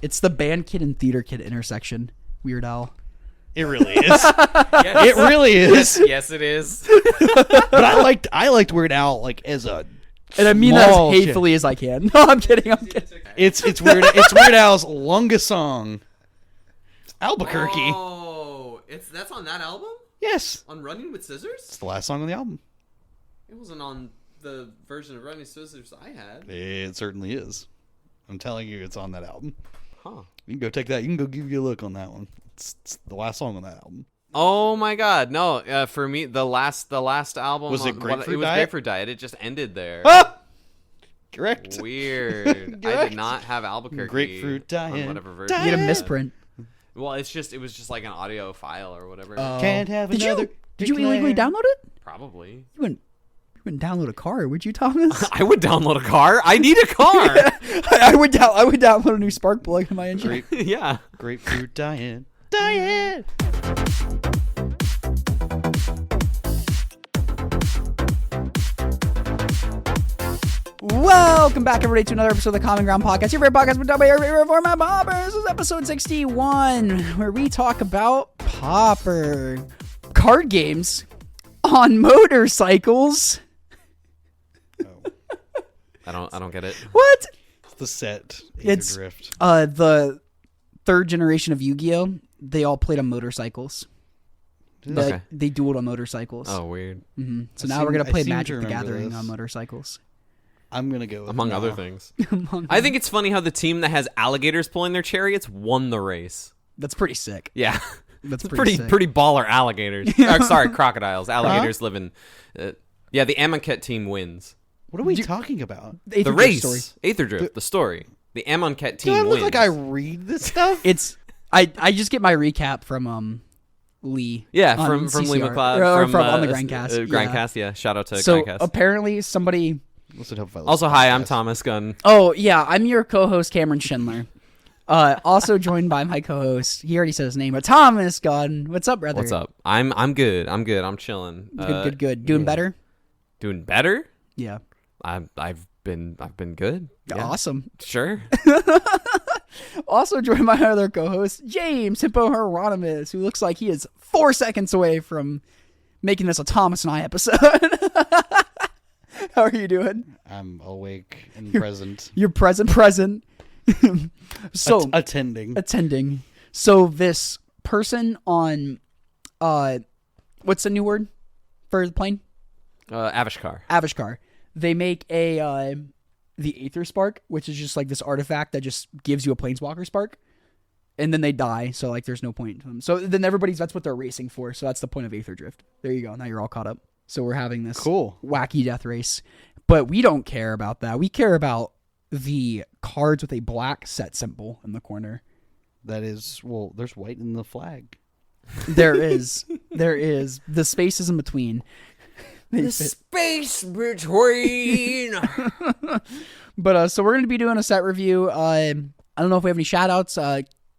It's the band kid and theater kid intersection. Weird Al. It really is. Yes. It really is. Yes, it is. But I liked Weird Al like as a. And I mean that as hatefully as I can. No, I'm kidding. It's Weird Al's longest song. Albuquerque. Oh, that's on that album? Yes. On Running with Scissors? It's the last song on the album. It wasn't on the version of Running with Scissors I had. It certainly is. I'm telling you, it's on that album. Huh. You can go take that. You can go give you a look on that one. It's the last song on that album. Oh my God! No, for me, the last album was it Grapefruit It was Diet? Grapefruit Diet. It just ended there. Ah! Correct. Weird. I did not have Albuquerque. Grapefruit Diet. On whatever version. You get a misprint. Well, it was just like an audio file or whatever. Can't have Did another. Did you illegally download it? Probably. You wouldn't download a car, would you, Thomas? I would download a car. I need a car. I would download a new spark plug in my engine. Yeah. Grapefruit Diet. Diet. Welcome back, everybody, to another episode of the Common Ground Podcast. Your favorite podcast with your favorite format, Pauper. This is episode 61, where we talk about Pauper. Card games on motorcycles. I don't get it. What? It's the set. It's AEtherdrift. the third generation of Yu-Gi-Oh! They all played on motorcycles. Okay. They dueled on motorcycles. Oh, weird. Mm-hmm. So now we're going to play Magic the Gathering this. on motorcycles. I'm going to go with Among no. other things. I think it's funny how the team that has alligators pulling their chariots won the race. That's pretty sick. Yeah. That's pretty sick. baller alligators. Sorry, crocodiles. Alligators live in... yeah, the Amonkhet team wins. What are we talking about? The race. Story. Aetherdrift, the story. The Amonkhet team Do I look wins. like I read this stuff? It's... I just get my recap from... Lee. Yeah, from Lee McLeod. From on the Grindcast. Grindcast, yeah. Shout out to so Grindcast. Apparently somebody... Also, hi, I'm Thomas Gunn. Oh, yeah, I'm your co-host, Cameron Schindler. Also joined by my co-host, he already said his name, but Thomas Gunn. What's up, brother? What's up? I'm good. I'm chilling. Good. Doing better? Doing better? Yeah. I've been good. Yeah. Awesome. Sure. Also joined by my other co-host, James Hippo Hieronymus, who looks like he is 4 seconds away from making this a Thomas and I episode. How are you doing? I'm awake and present. You're present. So attending. So this person on, what's the new word for the plane? Avishkar. They make the Aether Spark, which is just like this artifact that just gives you a Planeswalker Spark, and then they die. So like, there's no point to them. So then that's what they're racing for. So that's the point of Aetherdrift. There you go. Now you're all caught up. So we're having this wacky death race, but we don't care about that. We care about the cards with a black set symbol in the corner. That is, well, there's white in the flag. There is the spaces in between. The space between. But so we're going to be doing a set review. I don't know if we have any shout outs.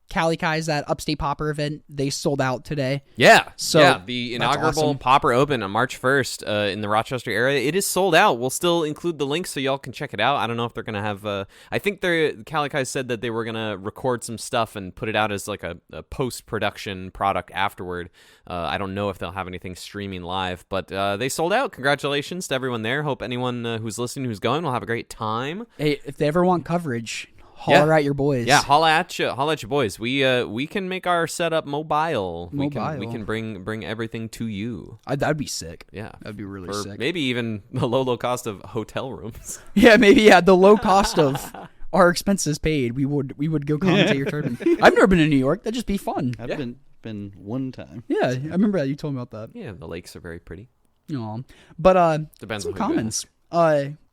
Cali Kai's that Upstate Pauper event, they sold out today. Yeah. So yeah, the inaugural Pauper Open on March 1st in the Rochester area. It is sold out. We'll still include the link so y'all can check it out. I don't know if they're going to have... I think Cali Kai said that they were going to record some stuff and put it out as like a post-production product afterward. I don't know if they'll have anything streaming live, but they sold out. Congratulations to everyone there. Hope anyone who's listening, who's going, will have a great time. Hey, if they ever want coverage... Holler at your boys. Yeah, holla at your boys. We can make our setup mobile. We can bring everything to you. That'd be sick. Yeah, that'd be really for sick. Maybe even the low cost of hotel rooms. Yeah, maybe the low cost of our expenses paid. We would go commentate your tournament. I've never been to New York. That'd just be fun. I've been one time. Yeah, I remember that you told me about that. Yeah, the lakes are very pretty. But depends some on comments.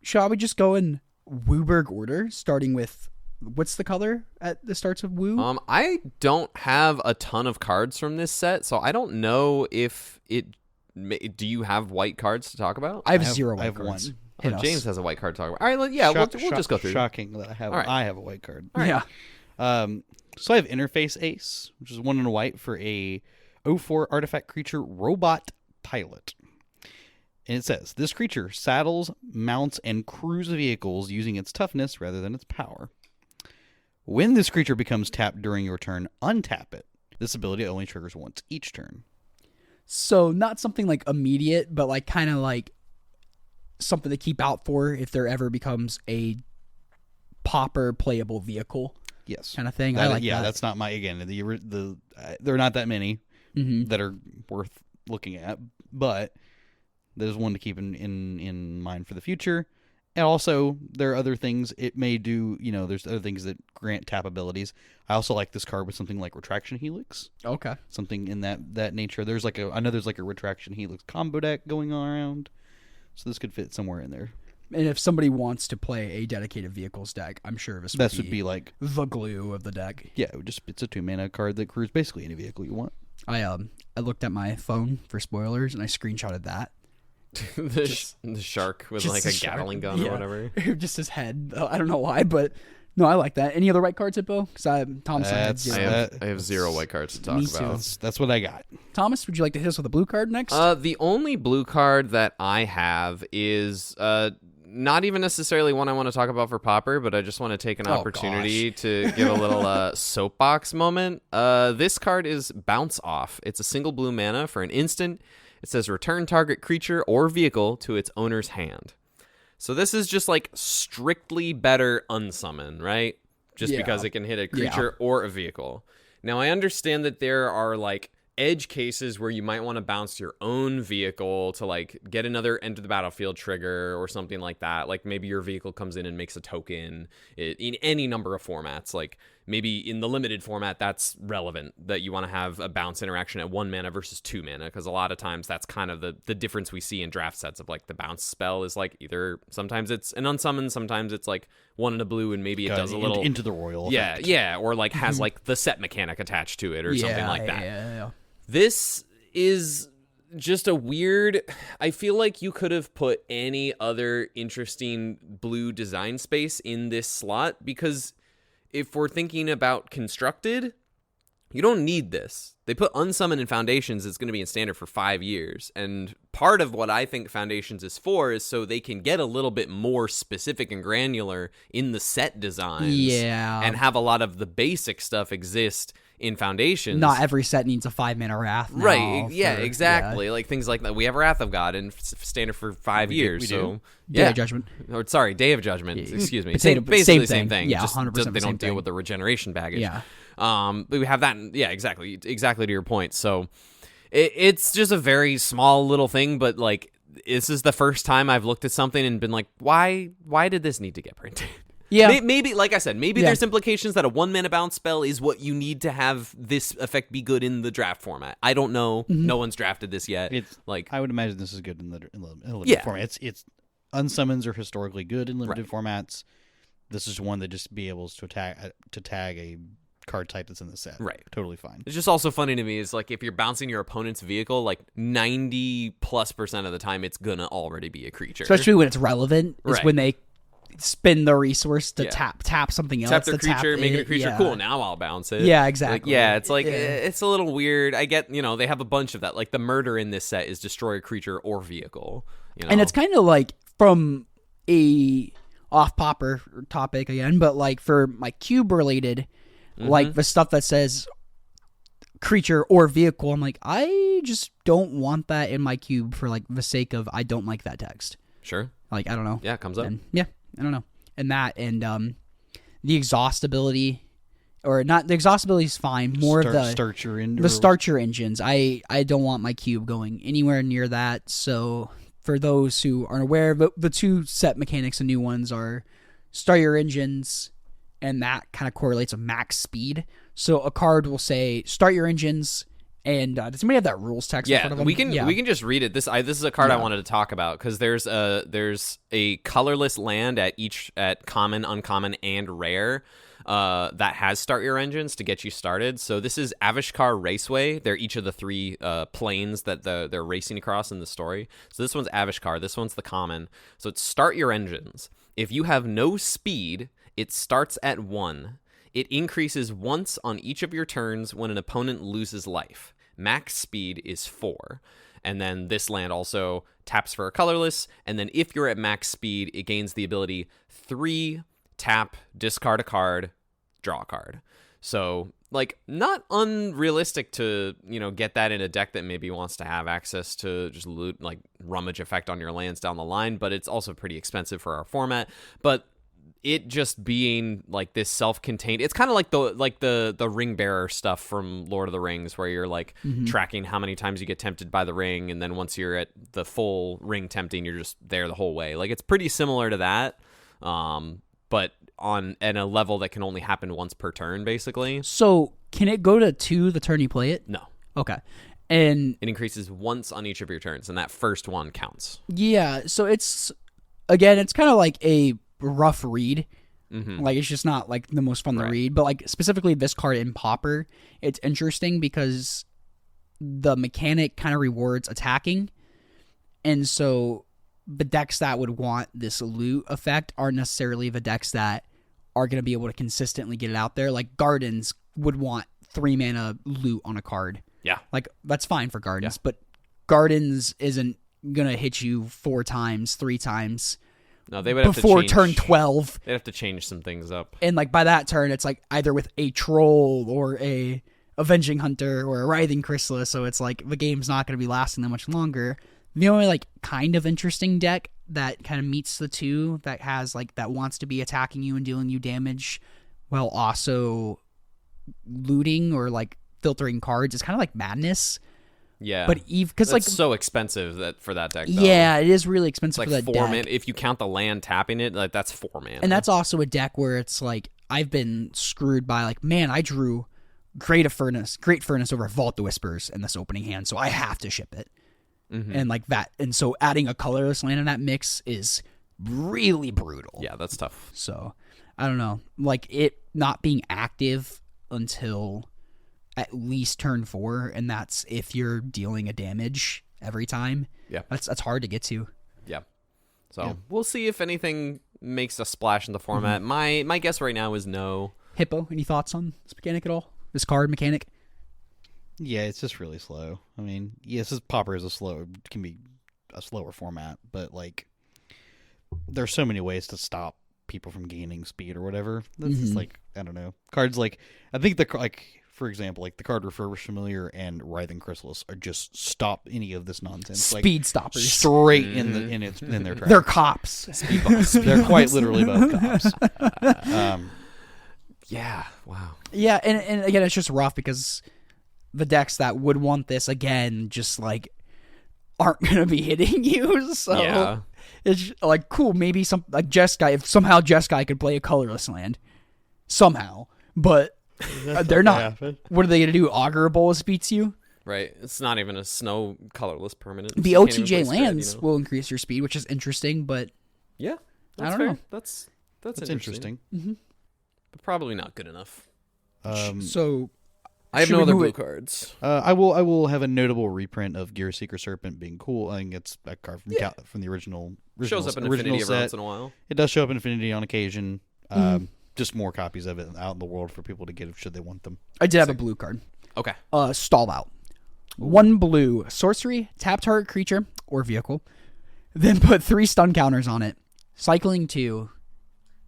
Shall we just go in Wooberg order, starting with? What's the color at the starts of Woo? I don't have a ton of cards from this set, so I don't know if it... Do you have white cards to talk about? I have zero white cards. One. James has a white card to talk about. All right, yeah, we'll just go through. Shocking that I have a white card. Right. Yeah. So I have Interface Ace, which is 1 and a white for a 0/4 artifact creature robot pilot. And it says, this creature saddles, mounts, and crews vehicles using its toughness rather than its power. When this creature becomes tapped during your turn, untap it. This ability only triggers once each turn. So not something like immediate, but like kind of like something to keep out for if there ever becomes a Pauper playable vehicle. Yes, kind of thing. I like that. That's not my there are not that many that are worth looking at, but there's one to keep in mind for the future. And also, there are other things it may do. There's other things that grant tap abilities. I also like this card with something like Retraction Helix. Okay. Something in that nature. There's I know there's a Retraction Helix combo deck going on around, so this could fit somewhere in there. And if somebody wants to play a dedicated vehicles deck, I'm sure this would be like the glue of the deck. Yeah, it's a 2-mana card that crews basically any vehicle you want. I looked at my phone for spoilers and I screenshotted that. the shark with like a Gatling gun or whatever. Just his head. I don't know why, but no, I like that. Any other white cards, Hippo? Because Thomas I have 0 white cards to talk about. That's what I got. Thomas, would you like to hit us with a blue card next? The only blue card that I have is not even necessarily one I want to talk about for Pauper, but I just want to take an opportunity to give a little soapbox moment. This card is Bounce Off. It's a single blue mana for an instant. It says return target creature or vehicle to its owner's hand. So this is just like strictly better unsummon, right? Just because it can hit a creature or a vehicle. Now I understand that there are like edge cases where you might want to bounce your own vehicle to like get another enter the battlefield trigger or something like that. Like maybe your vehicle comes in and makes a token in any number of formats. Like maybe in the limited format, that's relevant that you want to have a bounce interaction at 1 mana versus 2 mana. Because a lot of times that's kind of the difference we see in draft sets of like the bounce spell is like either sometimes it's an unsummon, sometimes it's like 1 in a blue and maybe it does a little into the royal effect. Yeah, or like has like the set mechanic attached to it or something like that. Yeah. This is just a weird... I feel like you could have put any other interesting blue design space in this slot because if we're thinking about constructed, you don't need this. They put Unsummon in Foundations. It's going to be in Standard for 5 years. And part of what I think Foundations is for is so they can get a little bit more specific and granular in the set designs. Yeah. And have a lot of the basic stuff exist in Foundations. Not every set needs a 5-mana Wrath now. Right, exactly. Like things like that. We have Wrath of God in Standard for 5 years. Day of Judgment. Or, sorry, Day of Judgment. Excuse me. Basically the same thing. Yeah, just 100% they don't deal thing. with the regeneration baggage. Yeah. But we have that. Yeah, exactly to your point. So it's just a very small little thing, but like this is the first time I've looked at something and been like, why did this need to get printed? Yeah. Maybe, like I said, there's implications that a 1-mana bounce spell is what you need to have this effect be good in the draft format. I don't know. Mm-hmm. No one's drafted this yet. I would imagine this is good in the limited format. It's unsummons are historically good in limited formats. This is one that just be able to tag a card type that's in the set. Right. Totally fine. It's just also funny to me is like if you're bouncing your opponent's vehicle, like 90+% of the time it's gonna already be a creature. Especially when it's relevant. Is when they spend the resource to tap something else. Tap the creature, make it a creature. Cool, now I'll bounce it. Yeah, exactly. It's like it's a little weird. I get, they have a bunch of that. Like the murder in this set is destroy a creature or vehicle. And it's kind of like from a off Pauper topic again, but like for my cube related, like the stuff that says creature or vehicle, I'm like, I just don't want that in my cube for like the sake of I don't like that text. Sure. Like I don't know. Yeah, it comes up. I don't know. And that and the exhaustibility or not the exhaustibility is fine. More of the starcher engines. I don't want my cube going anywhere near that. So for those who aren't aware, the two set mechanics, the new ones are start your engines, and that kind of correlates with max speed. So a card will say start your engines. And does anybody have that rules text in front of them? We can just read it. This is a card I wanted to talk about because there's a colorless land at common, uncommon, and rare that has start your engines to get you started. So this is Avishkar Raceway. They're each of the 3 planes that they're racing across in the story. So this one's Avishkar. This one's the common. So it's start your engines. If you have no speed, it starts at 1. It increases once on each of your turns when an opponent loses life. Max speed is 4. And then this land also taps for a colorless. And then if you're at max speed, it gains the ability 3, tap, discard a card, draw a card. So, like, not unrealistic to, get that in a deck that maybe wants to have access to just loot, like, rummage effect on your lands down the line, but it's also pretty expensive for our format. But it just being, like, this self-contained... It's kind of like the ring bearer stuff from Lord of the Rings, where you're, like, tracking how many times you get tempted by the ring, and then once you're at the full ring tempting, you're just there the whole way. Like, it's pretty similar to that, but at a level that can only happen once per turn, basically. So, can it go to 2 the turn you play it? No. Okay. And it increases once on each of your turns, and that first one counts. Yeah, so it's kind of like a rough read. Like, it's just not, like, the most fun to read. But, like, specifically this card in Pauper, it's interesting because the mechanic kind of rewards attacking. And so the decks that would want this loot effect aren't necessarily the decks that are going to be able to consistently get it out there. Like, Gardens would want 3 mana loot on a card. Yeah. Like, that's fine for Gardens, but Gardens isn't going to hit you 4 times, 3 times. No, they would have before to turn 12. They'd have to change some things up. And, like, by that turn, it's, like, either with a Troll or a Avenging Hunter or a Writhing Chrysalis, so it's, like, the game's not going to be lasting that much longer. The only, like, kind of interesting deck that kind of meets the two, that has, like, that wants to be attacking you and dealing you damage while also looting or, like, filtering cards, is kind of like Madness. Yeah, but because, like, so expensive for that deck. Though. Yeah, it is really expensive it's for like that 4 deck. mana. If you count the land tapping it, like, that's 4 mana. And that's also a deck where it's like, I've been screwed by, like, man, I drew Great Furnace over Vault the Whispers in this opening hand, so I have to ship it. And like that, and so adding a colorless land in that mix is really brutal. Yeah, that's tough. So I don't know, like, it not being active until at least turn 4, and that's if you're dealing a damage every time. Yeah, that's hard to get to. Yeah, so we'll see if anything makes a splash in the format. My guess right now is no. Hippo, any thoughts on this mechanic at all? This card mechanic? Yeah, it's just really slow. I mean, yes, Pauper can be a slower format, but, like, there's so many ways to stop people from gaining speed or whatever. That's just, like, I don't know. Cards like, I think for example, like the card Refurbished Familiar and Writhing Chrysalis are just stop any of this nonsense. Speed like, stoppers. Straight in their tracks. They're cops. Speed bumps. They're quite literally both cops. Yeah. Wow. Yeah, and again, it's just rough because the decks that would want this, again, just, like, aren't going to be hitting you. So yeah. It's like, cool, maybe if somehow Jeskai could play a colorless land. Somehow. But they're not. What are they going to do? Augur Bolus beats you? Right. It's not even a snow colorless permanent. The OTJ lands will increase your speed, which is interesting, but yeah, I don't know. That's interesting. But probably not good enough. So I have no other blue cards. I will have a notable reprint of Gear Seeker Serpent being cool. I think it's a card from the original shows up in Infinity every once in a while. It does show up in Infinity on occasion. Just more copies of it out in the world for people to get should they want them. I did have a blue card. Okay. Stall out. 1 blue sorcery, tap target creature or vehicle, then put 3 stun counters on it. Cycling 2.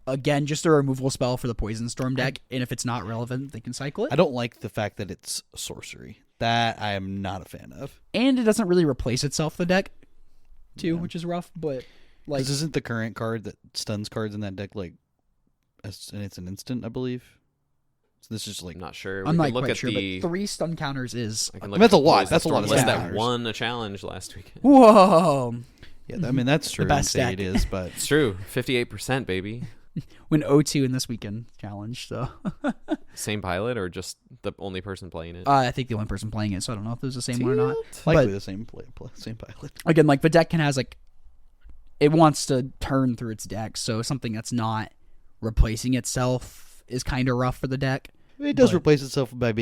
Again, just a removal spell for the Poison Storm deck, and if it's not relevant, they can cycle it. I don't like the fact that it's sorcery. That I am not a fan of. And it doesn't really replace itself, the deck, too, which is rough, but, like... This isn't the current card that stuns cards in that deck, like, and it's an instant, I believe. So this is, like... I'm not sure. I'm not quite sure, but 3 stun counters is... That's a lot. That's a lot of stun that counters. won a challenge last week. Whoa! Yeah, I mean, that's true. The best deck. It is, but... It's true. 58%, baby. Win 0-2 in this weekend challenge, so... Same pilot or just the only person playing it? I think the only person playing it, so I don't know if it was the same one or not. Likely the same pilot. Again, like, the deck has, like... It wants to turn through its deck, so something that's not replacing itself is kind of rough for the deck. It does replace itself by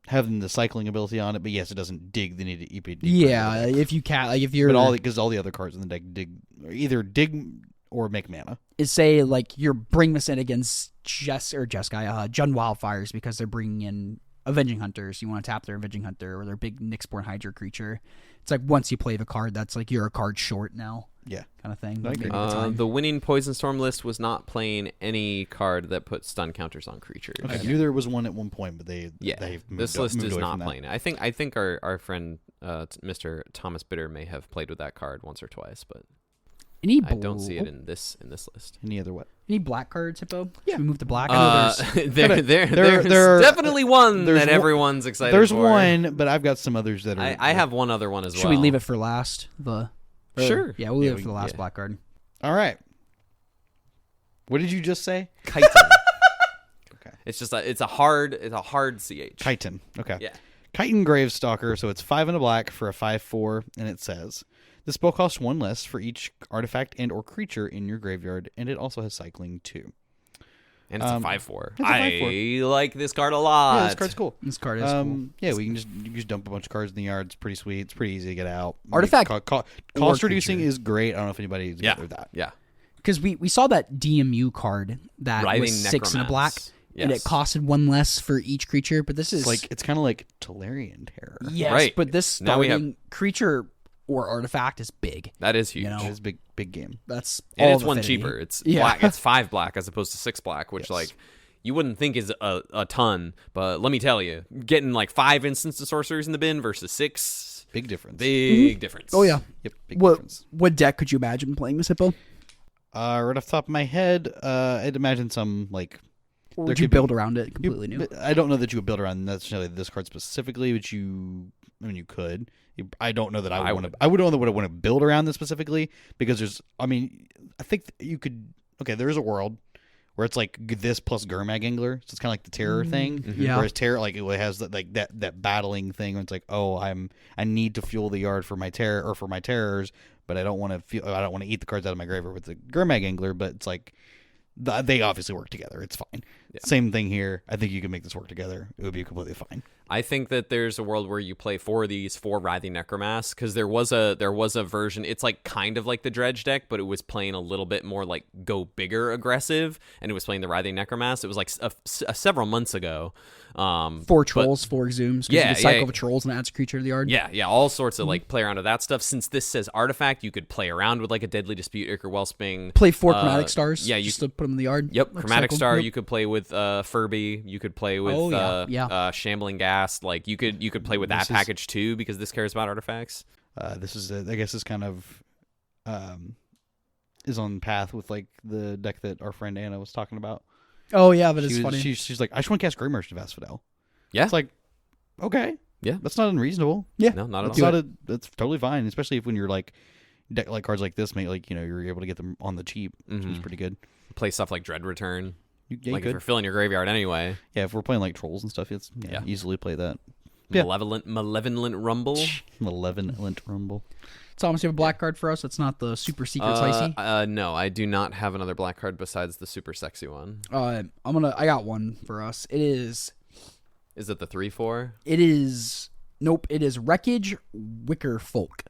having the cycling ability on it, but yes, it doesn't dig the need to EP. Yeah, if you can't, like, if you're... But because all the other cards in the deck either dig or make mana. Is say, like, you're bringing this in against Jeskai, Jund Wildfires, because they're bringing in Avenging Hunters. You want to tap their Avenging Hunter or their big Nyxborn Hydra creature. It's like once you play the card, that's like you're a card short now. Yeah. Kind of thing. The winning Poison Storm list was not playing any card that put stun counters on creatures. Okay. I knew there was one at one point, but they've this list is not playing it. I think our friend Mr. Thomas Bitter may have played with that card once or twice, but I don't see it in this list. Any other what? Any black cards, Hippo? Yeah. Should we move to black? There's definitely one that everyone's excited for. There's one, but I've got some others that are... I have one other one as well. Should we leave it for last? Sure. Yeah, we'll leave it for the last black card. All right. What did you just say? Chitin. Okay. It's just it's a hard CH. Chitin. Okay. Yeah. Chitin Gravestalker, so it's 5 and a black for a 5/4, and it says, this spell costs 1 less for each artifact and or creature in your graveyard, and it also has cycling 2. And it's a 5/4. I like this card a lot. Yeah, this card's cool. This card is cool. Yeah, you can just dump a bunch of cards in the yard. It's pretty sweet. It's pretty easy to get out. Artifact cost reducing is great. I don't know if anybody's gathered that. Yeah. Because we saw that DMU card that Writhing was 6 and a black, Yes. and it costed 1 less for each creature. But this is it's kind of like Tolarian Terror. Yes, right. but this starting creature or artifact is big. That is huge. You know? It's a big game. That's and all it's one affinity. cheaper. It's black. It's 5 black as opposed to 6 black, which you wouldn't think is a ton, but let me tell you, getting like 5 instants of sorcerers in the bin versus 6, big difference. Big difference. Oh yeah. Yep. Big difference. What deck could you imagine playing this, Hippo? Right off the top of my head, I'd imagine some like. Or would you build around it completely new? I don't know that you would build around necessarily this card specifically, but you could. I don't know that I would want to. I would only want to build around this specifically because there's. I think you could. Okay, there is a world where it's like this plus Gurmag Angler, so it's kind of like the terror thing. Mm-hmm. Yeah. Whereas terror, like it has that battling thing. Where it's like, I need to fuel the yard for my terror or for my terrors, but I don't want to eat the cards out of my graveyard with the Gurmag Angler. But it's like they obviously work together. It's fine. Yeah. Same thing here. I think you can make this work together. It would be completely fine. I think that there's a world where you play 4 of these 4 Writhing Necromass, because there was a version. It's like kind of like the Dredge deck, but it was playing a little bit more like go bigger aggressive, and it was playing the Writhing Necromass. It was like several months ago. 4 trolls, 4 exhumes. You can cycle the trolls and adds a creature to the yard. Yeah, all sorts of like play around with that stuff. Since this says artifact, you could play around with like a Deadly Dispute, Ichor Wellspring. Play 4 Chromatic Stars. Yeah, just to put them in the yard. Yep, like Chromatic cycle. Star. Yep. You could play with Furby. You could play with Shambling Ghast. Like you could play with that package too, because this cares about artifacts. This is I guess is kind of is on path with like the deck that our friend Anna was talking about. Oh yeah, but it's funny. She's like, I just want to cast Greymarch to Asphodel. Yeah, it's like, okay, yeah, that's not unreasonable. Yeah, no, not at all. That's totally fine, especially if when you're like deck like cards like this, you're able to get them on the cheap, which is pretty good. Play stuff like Dread Return. If you you're filling your graveyard anyway. Yeah, if we're playing like trolls and stuff, it's easily play that. Malevolent Rumble. Malevolent Rumble. Thomas, you have a black card for us? That's not the super secret spicy? No, I do not have another black card besides the super sexy one. I got one for us. It is. Is it the 3/4? It is. Nope. It is Wreckage Wicker Folk.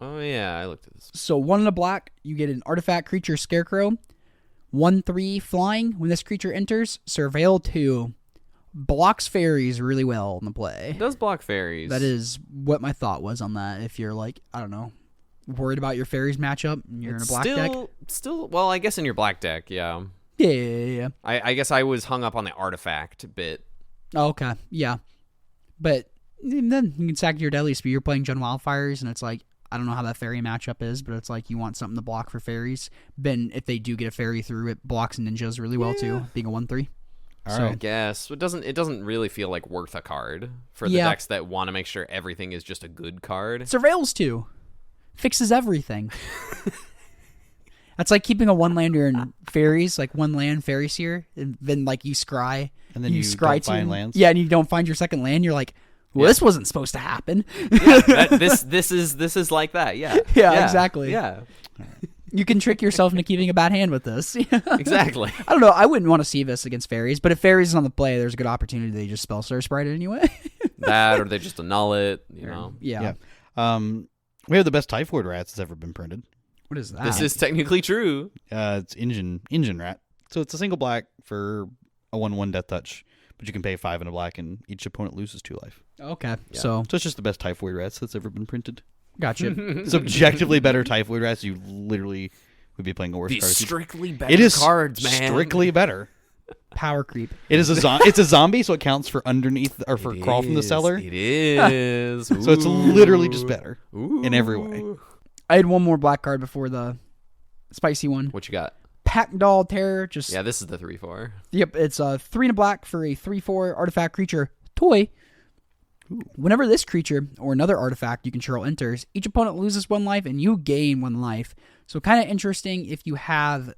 Oh yeah, I looked at this. So 1 in a black, you get an artifact creature Scarecrow. 1/3 flying. When this creature enters, Surveil 2. Blocks fairies really well in the play. It does block fairies. That is what my thought was on that. If you're like, I don't know, worried about your fairies matchup and you're in a black deck. Well, I guess in your black deck, yeah. Yeah. I guess I was hung up on the artifact bit. Oh, okay, yeah. But then you can sack your Deadly Spear. You're playing Jund Wildfires, and it's like, I don't know how that fairy matchup is, but it's like you want something to block for fairies. Then if they do get a fairy through, it blocks ninjas really well too, being a 1/3. All right. I guess it doesn't really feel like worth a card for the decks that want to make sure everything is just a good card. Surveils 2 fixes everything. That's like keeping a 1-lander in fairies, like 1 land fairy seer, and then like you scry, and then you scry don't find lands. Yeah, and you don't find your second land. You're like, well, this wasn't supposed to happen. This is like that. Yeah. Yeah, exactly. Yeah. You can trick yourself into keeping a bad hand with this. Exactly. I don't know. I wouldn't want to see this against fairies, but if fairies is on the play, there's a good opportunity they just spell Sir Sprite it anyway. That, or they just annul it, you know. Yeah. We have the best Typhoid Rats that's ever been printed. What is that? This is technically true. It's Engine Rat. So it's a single black for a 1/1 death touch. but you can pay 5 and a black, and each opponent loses 2 life. Okay, so it's just the best Typhoid Rats that's ever been printed. Gotcha. Subjectively better Typhoid Rats. You literally would be playing a worse card. Strictly better it is cards, man. Strictly better. Power creep. It is it's a zombie, so it counts for underneath or for crawl from the cellar. It is. So it's literally just better in every way. I had one more black card before the spicy one. What you got? Packdoll Terror. Just this is the 3/4. Yep, it's a 3 and a black for a 3/4 artifact creature toy. Whenever this creature or another artifact you control enters, each opponent loses 1 life and you gain 1 life. So kind of interesting if you have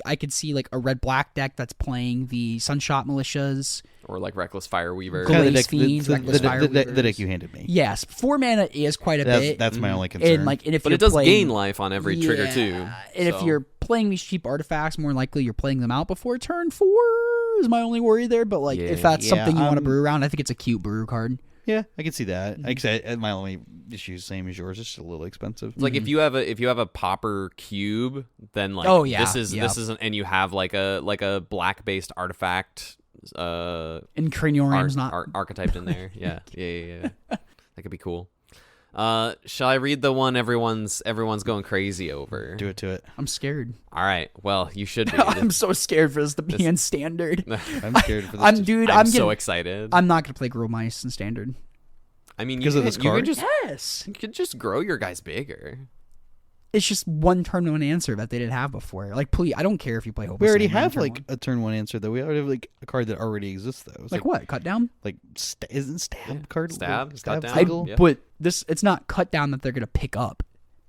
I could see like a red-black deck that's playing the Sunshot Militias. Or like Reckless Fireweaver. Glaze Fiends, Reckless Fireweavers. The deck you handed me. Yes, 4 mana is quite a bit. That's my only concern. And if but you're it does playing, gain life on every trigger too. And if you're playing these cheap artifacts, more likely you're playing them out before turn 4 is my only worry there. But if that's something you want to brew around, I think it's a cute brew card. Yeah, I can see that. Like I said, my only issue is the same as yours. It's just a little expensive. It's like if you have a Pauper cube, then this isn't, and you have like a black based artifact. And Craniorium's not archetyped in there. Yeah. That could be cool. Shall I read the one everyone's going crazy over? Do it to it. I'm scared. All right. Well, you should be. I'm so scared for this to be in standard. I'm scared for this. I'm so excited. I'm not gonna play Grow Mice in standard. I mean, because of this card. You could just grow your guys bigger. It's just 1 turn 1 answer that they didn't have before. Like, please, I don't care if you play Hope. We already have a turn 1 answer though. We already have like a card that already exists though. Like what? Cut down? Like isn't stab card? Stab cut down. Cycle? But it's not cut down that they're gonna pick up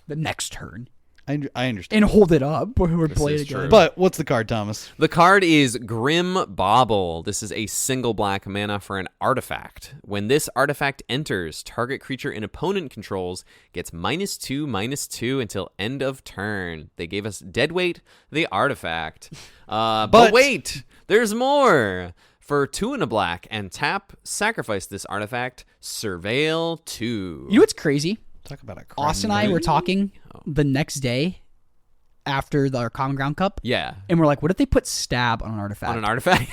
the next turn. I understand. And hold it up or play it again. True. But what's the card, Thomas? The card is Grim Bauble. This is a single black mana for an artifact. When this artifact enters, target creature an opponent controls gets -2/-2 until end of turn. They gave us Deadweight, the artifact. But wait, there's more. For 2 and a black and tap, sacrifice this artifact, Surveil 2. You know what's crazy? Talk about a Austin and I were talking the next day after our Common Ground Cup. Yeah. And we're like, what if they put stab on an artifact? On an artifact?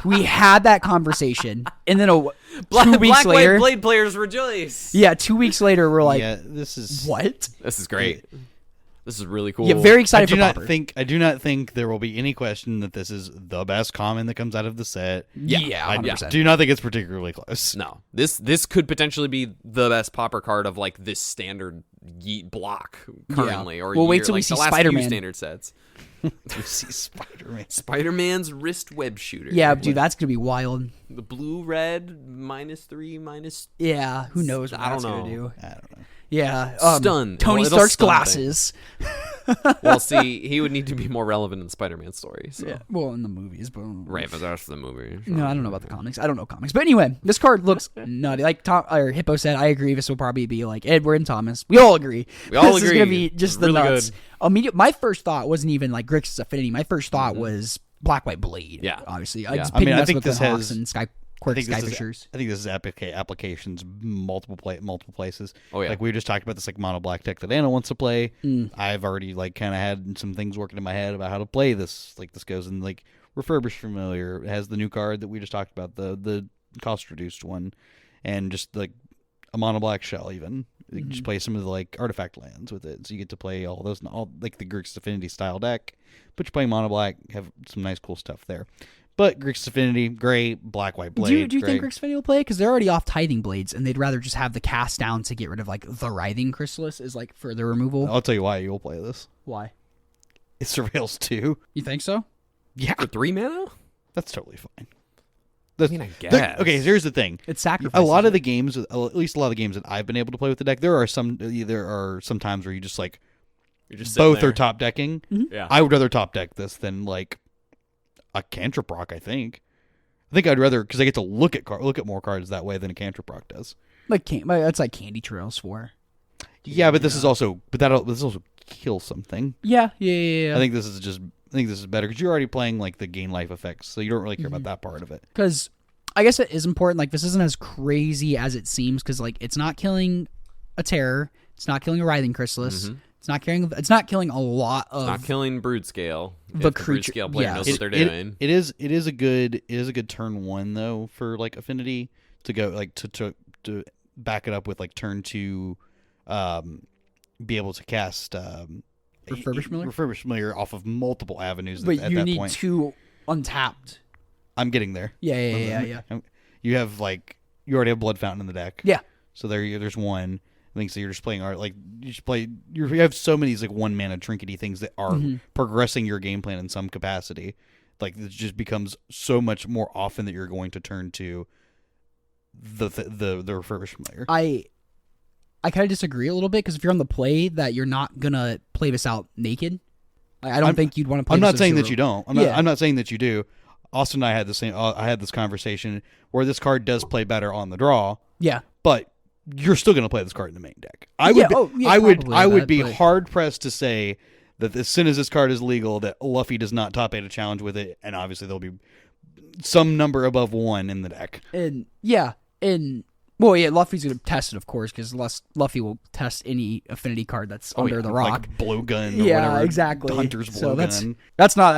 We had that conversation. And then 2 weeks Black later. White Blade players rejoice. Yeah, 2 weeks later, we're like, this is. What? This is great. This is really cool. Yeah, very excited for Pauper. I do not think there will be any question that this is the best common that comes out of the set. Yeah, I 100%. do not think it's particularly close. No. This could potentially be the best Pauper card of like this standard Yeet block currently. Yeah. Or well, wait till we see the last Spider-Man. few standard sets. We see Spider-Man. Spider-Man's wrist web shooter. Yeah, dude, that's going to be wild. The blue-red -3/. Yeah, who knows what I don't that's going to know. do. I don't know. Yeah. Stun. Tony It'll Stark's stun glasses. Well, see, he would need to be more relevant in the Spider-Man story. So. Yeah. Well, in the movies, but Right, but that's the movie. no, I don't know about the comics. I don't know comics, but anyway, this card looks nutty. Like Tom or Hippo said, I agree. This will probably be like Edward and Thomas. We all agree. We all this agree. is gonna be just the Really nuts. good. My first thought wasn't even like Grixis Affinity. My first thought was Black White Blade. Yeah. obviously. Yeah. I think this has and Sky I Quirk think Skyfishers. I think this is applications multiple places. Oh yeah. Like we were just talking about this like mono black deck that Anna wants to play. I've already like kind of had some things working in my head about how to play this. Like this goes in like Refurbished Familiar. It has the new card that we just talked about, the cost reduced one, and just like a mono black shell even. You can just play some of the like artifact lands with it, so you get to play all those, all like the Grixis Affinity style deck. But you're playing mono black, have some nice cool stuff there. But Grixis Affinity, great. Black White Blade. Do you think Grixis Affinity will play? Because they're already off Tithing Blades, and they'd rather just have the cast down to get rid of like the Writhing Chrysalis is like further removal. I'll tell you why you'll play this. Why? It surveils 2. You think so? Yeah, For 3 mana? that's totally fine. I mean, I guess. Okay, here's the thing. It's sacrifice. A lot of the games, at least a lot of the games that I've been able to play with the deck, there are some times where you just like You're just sitting both there. are top decking. Yeah. I would rather top deck this than like a Cantrip Rock. I think I'd rather, because I get to look at more cards that way than a Cantrip Rock does. That's like Candy Trails for. Yeah, but this is also kills something. Yeah. I think this is better because you're already playing like the gain life effects, so you don't really care about that part of it. Because I guess it is important. Like this isn't as crazy as it seems. Because like it's not killing a Terror. It's not killing a Writhing Chrysalis. It's not killing a lot of. It's not killing Brood Scale. the If brute creature. scale player Yeah, knows what they're doing. It is a good turn 1 though for like affinity to go like to back it up with like turn 2, be able to cast Refurbish Familiar off of multiple avenues. But at you that need point. 2 untapped. I'm getting there. Yeah. You have like you already have Blood Fountain in the deck. Yeah. So there's one. I think so. You're just playing art like you have so many like 1 mana trinkety things that are progressing your game plan in some capacity. Like it just becomes so much more often that you're going to turn to the Refurbish Familiar. I kind of disagree a little bit because if you're on the play that you're not gonna play this out naked, I don't think you'd want to play. I'm this not saying zero. that you don't. I'm not saying that you do. Austin and I had the same. I had this conversation where this card does play better on the draw. Yeah, but you're still going to play this card in the main deck. I would be hard pressed to say that as soon as this card is legal, that Luffy does not top 8 a challenge with it, and obviously there'll be some number above 1 in the deck. Luffy's going to test it, of course, because Luffy will test any affinity card that's under the rock. Like blowgun or whatever. Exactly. Hunter's blowgun. That's not,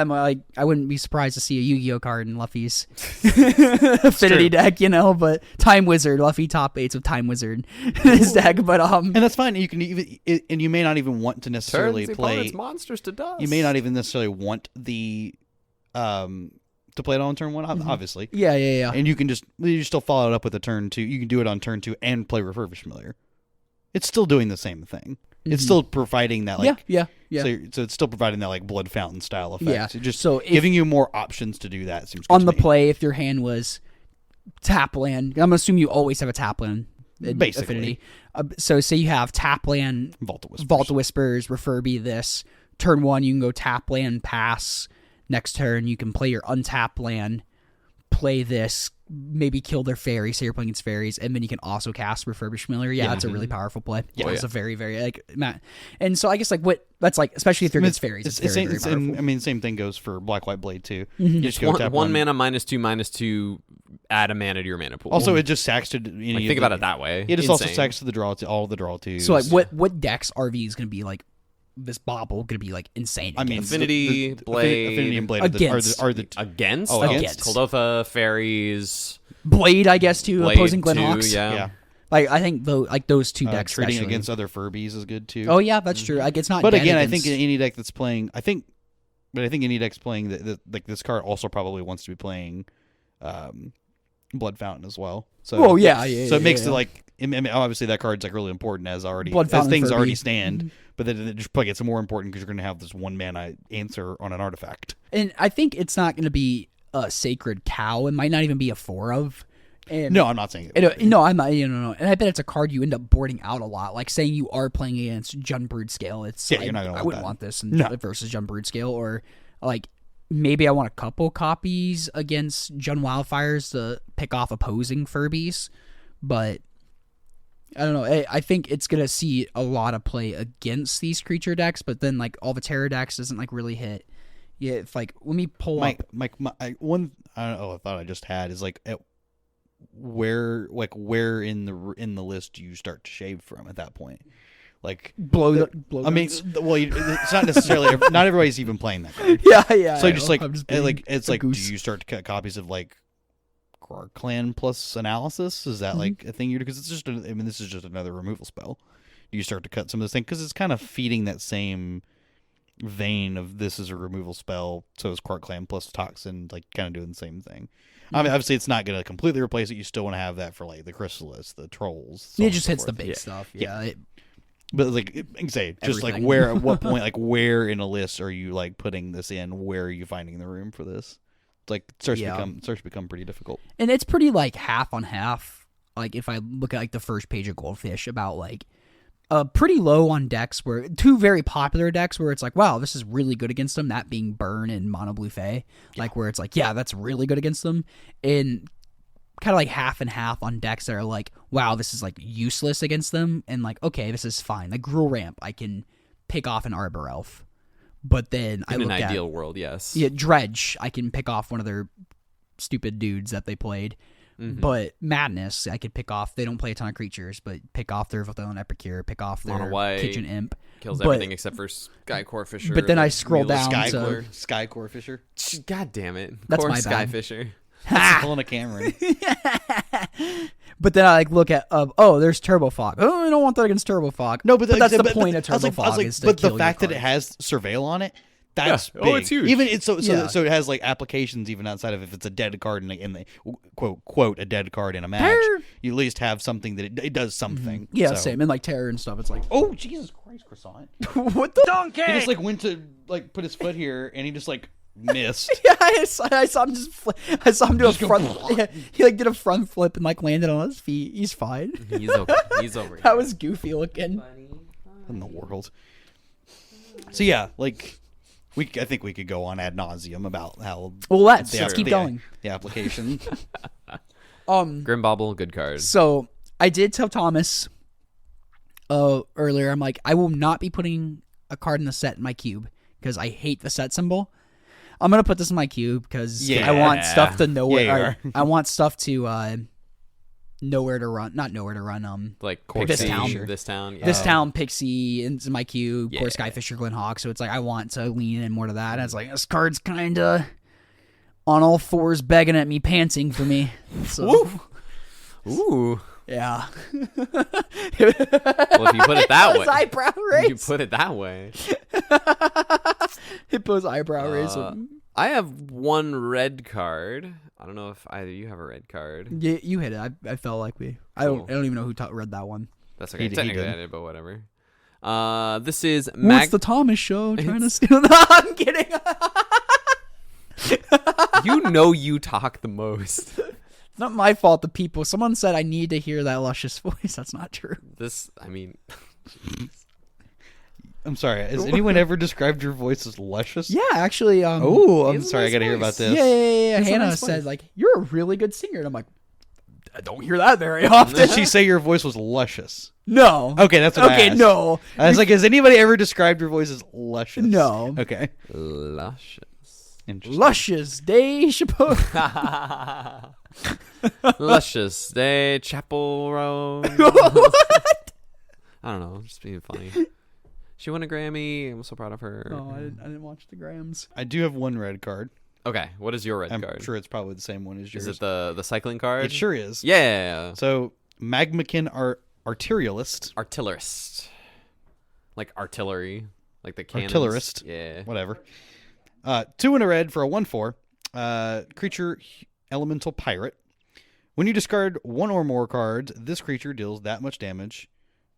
I wouldn't be surprised to see a Yu-Gi-Oh card in Luffy's affinity deck, but Time Wizard, Luffy top 8s with Time Wizard in his deck, but and that's fine. You can even, and you may not even want to necessarily play monsters to dust. You may not even necessarily want the to play it on turn 1, obviously. Yeah. And you still follow it up with a turn 2. You can do it on turn 2 and play Refurbish Familiar. It's still doing the same thing. It's still providing that yeah. So it's still providing that like Blood Fountain style effect. Yeah. Giving you more options to do that seems good on to the me. play. If your hand was tap land, I'm gonna assume you always have a tap land. Basically. Affinity. So say you have tap land, Vault of Whispers, Refurby this. Turn 1, you can go tap land, pass. Next turn, you can play your untap land, play this, maybe kill their fairy, say you're playing its fairies, and then you can also cast Refurbish Familiar. Yeah, that's a really powerful play. Yeah, it's a very, very, and so I guess, that's especially if you're against fairies, it's very, very powerful. Same thing goes for Black White Blade, too. You just go tap 1 mana, -2, add a mana to your mana pool. Also, it just sacks to... think about it that way. It just also sacks to the draw, to all the draw, too. So, what decks RV is going to be, this bobble going to be insane. Affinity, Blade, Affinity and Blade against. are the against. Against Kuldotha, fairies, Blade, I guess too. Blade Opposing Glenhawks. Yeah. I think those 2 decks. Trading especially. against other Furbies is good too. Oh yeah, that's true. It's not. But again, I think any deck that's playing, I think any deck's playing that this card also probably wants to be playing, Blood Fountain as well. So so it makes it obviously that card's really important as things already stand. But then it just probably gets more important because you're going to have this 1 mana answer on an artifact. And I think it's not going to be a Sacred Cow. It might not even be a 4 of. And no, I'm not saying it. No, I'm not. And I bet it's a card you end up boarding out a lot. Like saying you are playing against Jund Brood-Scale. You're not gonna I wouldn't want this versus Jund Brood-Scale. Or maybe I want a couple copies against Jund Wildfires to pick off opposing Furbies. But I don't know. I think it's going to see a lot of play against these creature decks, but then all the terror decks doesn't really hit. Yeah, if let me pull up. One I don't know. A thought I just had is where in the list do you start to shave from at that point? Blow. I mean, it's not necessarily. Not everybody's even playing that card. Yeah. So do you start to cut copies of Clan plus analysis? Is that a thing you do? Because it's just this is just another removal spell. Do you start to cut some of this thing because it's kind of feeding that same vein of this is a removal spell, so is Quark Clan plus Toxin, kind of doing the same thing. I mean, obviously it's not going to completely replace it. You still want to have that for the Chrysalis, the Trolls. It just hits the base stuff. Yeah. But where at what point where in a list are you putting this in? Where are you finding the room for this? It starts to become pretty difficult. And it's pretty half on half. If I look at the first page of Goldfish about pretty low on decks where 2 very popular decks where it's wow, this is really good against them, that being Burn and Mono Blue Fae. Where it's that's really good against them. And kind of half and half on decks that are wow, this is useless against them, and okay, this is fine. Gruul Ramp, I can pick off an Arbor Elf. But then in an ideal world, yes. Yeah, Dredge, I can pick off one of their stupid dudes that they played. Mm-hmm. But Madness, I could pick off. They don't play a ton of creatures, but pick off their Vothelon Epicure, pick off their Kitchen Imp. Kills everything except for Skycore Fisher. But then I scroll down to Skycore Fisher. God damn it! That's Core my Sky bad. Fisher. That's pulling a Cameron. But then I look at there's Turbo Fog. Oh, I don't want that against Turbo Fog. No, but that's the point of Turbo Fog is to but kill the fact your that it cards. has Surveil on it, that's big. Oh, it's huge. Even it's so it has applications even outside of if it's a dead card in the quote a dead card in a match. You at least have something that it does something. Mm-hmm. Yeah, so. same. And Terror and stuff. It's like, Oh Jesus Christ, croissant! what the Donkey! He just went to put his foot here and he just missed. Yeah, I saw him I saw him do a front. Yeah, he did a front flip and landed on his feet. He's fine. He's okay. He's over. That was goofy looking. In the world. So yeah, I think we could go on ad nauseum about how. Well, let's keep going. The application. Grim Bobble, good card. So I did tell Thomas earlier. I'm like, I will not be putting a card in the set in my cube because I hate the set symbol. I'm gonna put this in my cube because I want stuff to know where. I want stuff to nowhere to run. Not nowhere to run. Like this Pixie, town. This town. Yeah. This town, Pixie, into my cube. Yeah. Core Skyfisher, Glen Hawk. So it's I want to lean in more to that. And it's this card's kind of on all fours, begging at me, pantsing for me. So, Ooh. yeah. Well, if you put it that way. Eyebrow raise. You put it that way. Hippo's eyebrow raise. I have one red card. I don't know if either you have a red card. Yeah, you hit it. I felt like we. I don't even know who read that one. That's okay. He Technically did. I did, but whatever. This is What's the Thomas show trying to steal? No, I'm kidding. You talk the most. It's not my fault. The people. Someone said I need to hear that luscious voice. That's not true. I'm sorry. Has anyone ever described your voice as luscious? Yeah, actually. Oh, I'm He has a sorry. I nice got to hear voice. about this. Yeah. It's a Hannah nice said voice. you're a really good singer, and I'm like, I don't hear that very often. Did she say your voice was luscious? No. Okay, that's what I Okay, asked. no. I was like, has anybody ever described your voice as luscious? No. Okay. Luscious. Interesting. Luscious Day Chapeau. Luscious Day, Chapel Road. What? I don't know. Just being funny. She won a Grammy. I'm so proud of her. Oh, I didn't watch the Grams. I do have one red card. Okay, what is your red I'm card? sure it's probably the same one as yours. Is it the cycling card? It sure is. Yeah. So, Magmakin Artillerialist. Artillerist. Like artillery. Like the cannons. Artillerist. Yeah. Whatever. 2 and a red for a 1/4. Creature Elemental Pirate. When you discard one or more cards, this creature deals that much damage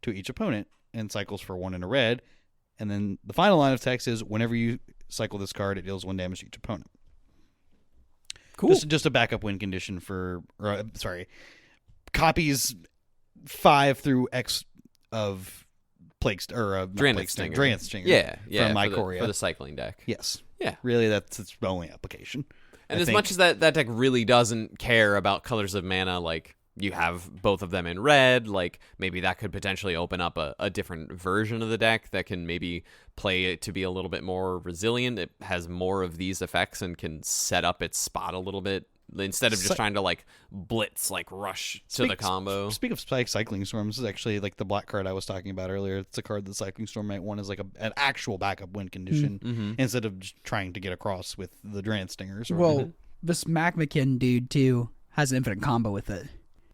to each opponent and cycles for 1 and a red. And then the final line of text is whenever you cycle this card, it deals 1 damage to each opponent. Cool. Just a backup win condition for, copies 5 through X of Plague Draenith Stinger. Draenith Stinger. Yeah. From for Ikoria. the cycling deck. Yes. Yeah. Really, that's its only application. And I as think. much as that deck really doesn't care about colors of mana, you have both of them in red, maybe that could potentially open up a different version of the deck that can maybe play it to be a little bit more resilient. It has more of these effects and can set up its spot a little bit instead of just trying to blitz, rush to the combo. Speak of Cycling Storm, this is actually the black card I was talking about earlier. It's a card that Cycling Storm might want as an actual backup win condition instead of just trying to get across with the Draenith Stingers. Well, this Magmakin dude too has an infinite combo with it.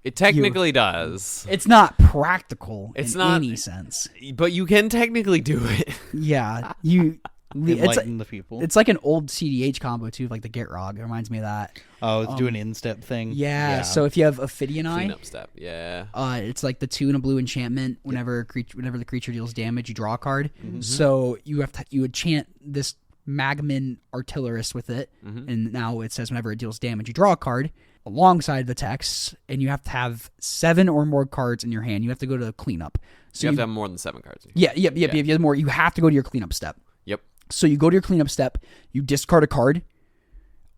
It technically does. It's not practical It's in not- any sense. But you can technically do it. Yeah, you. Enlighten the people. It's like an old CDH combo too, like the Get Rog. It reminds me of that. Oh, it's doing an in-step thing. Yeah. So if you have Ophidian Eye, Cleanup step. Yeah. it's like the 2 and a blue enchantment. Whenever the creature deals damage, you draw a card. So you would chant this Magman Artillerist with it, and now it says whenever it deals damage, you draw a card alongside the text, and you have to have 7 or more cards in your hand. You have to go to cleanup. So You have to have more than 7 cards. Yep. You have more. You have to go to your cleanup step. Yep. So you go to your cleanup step, you discard a card.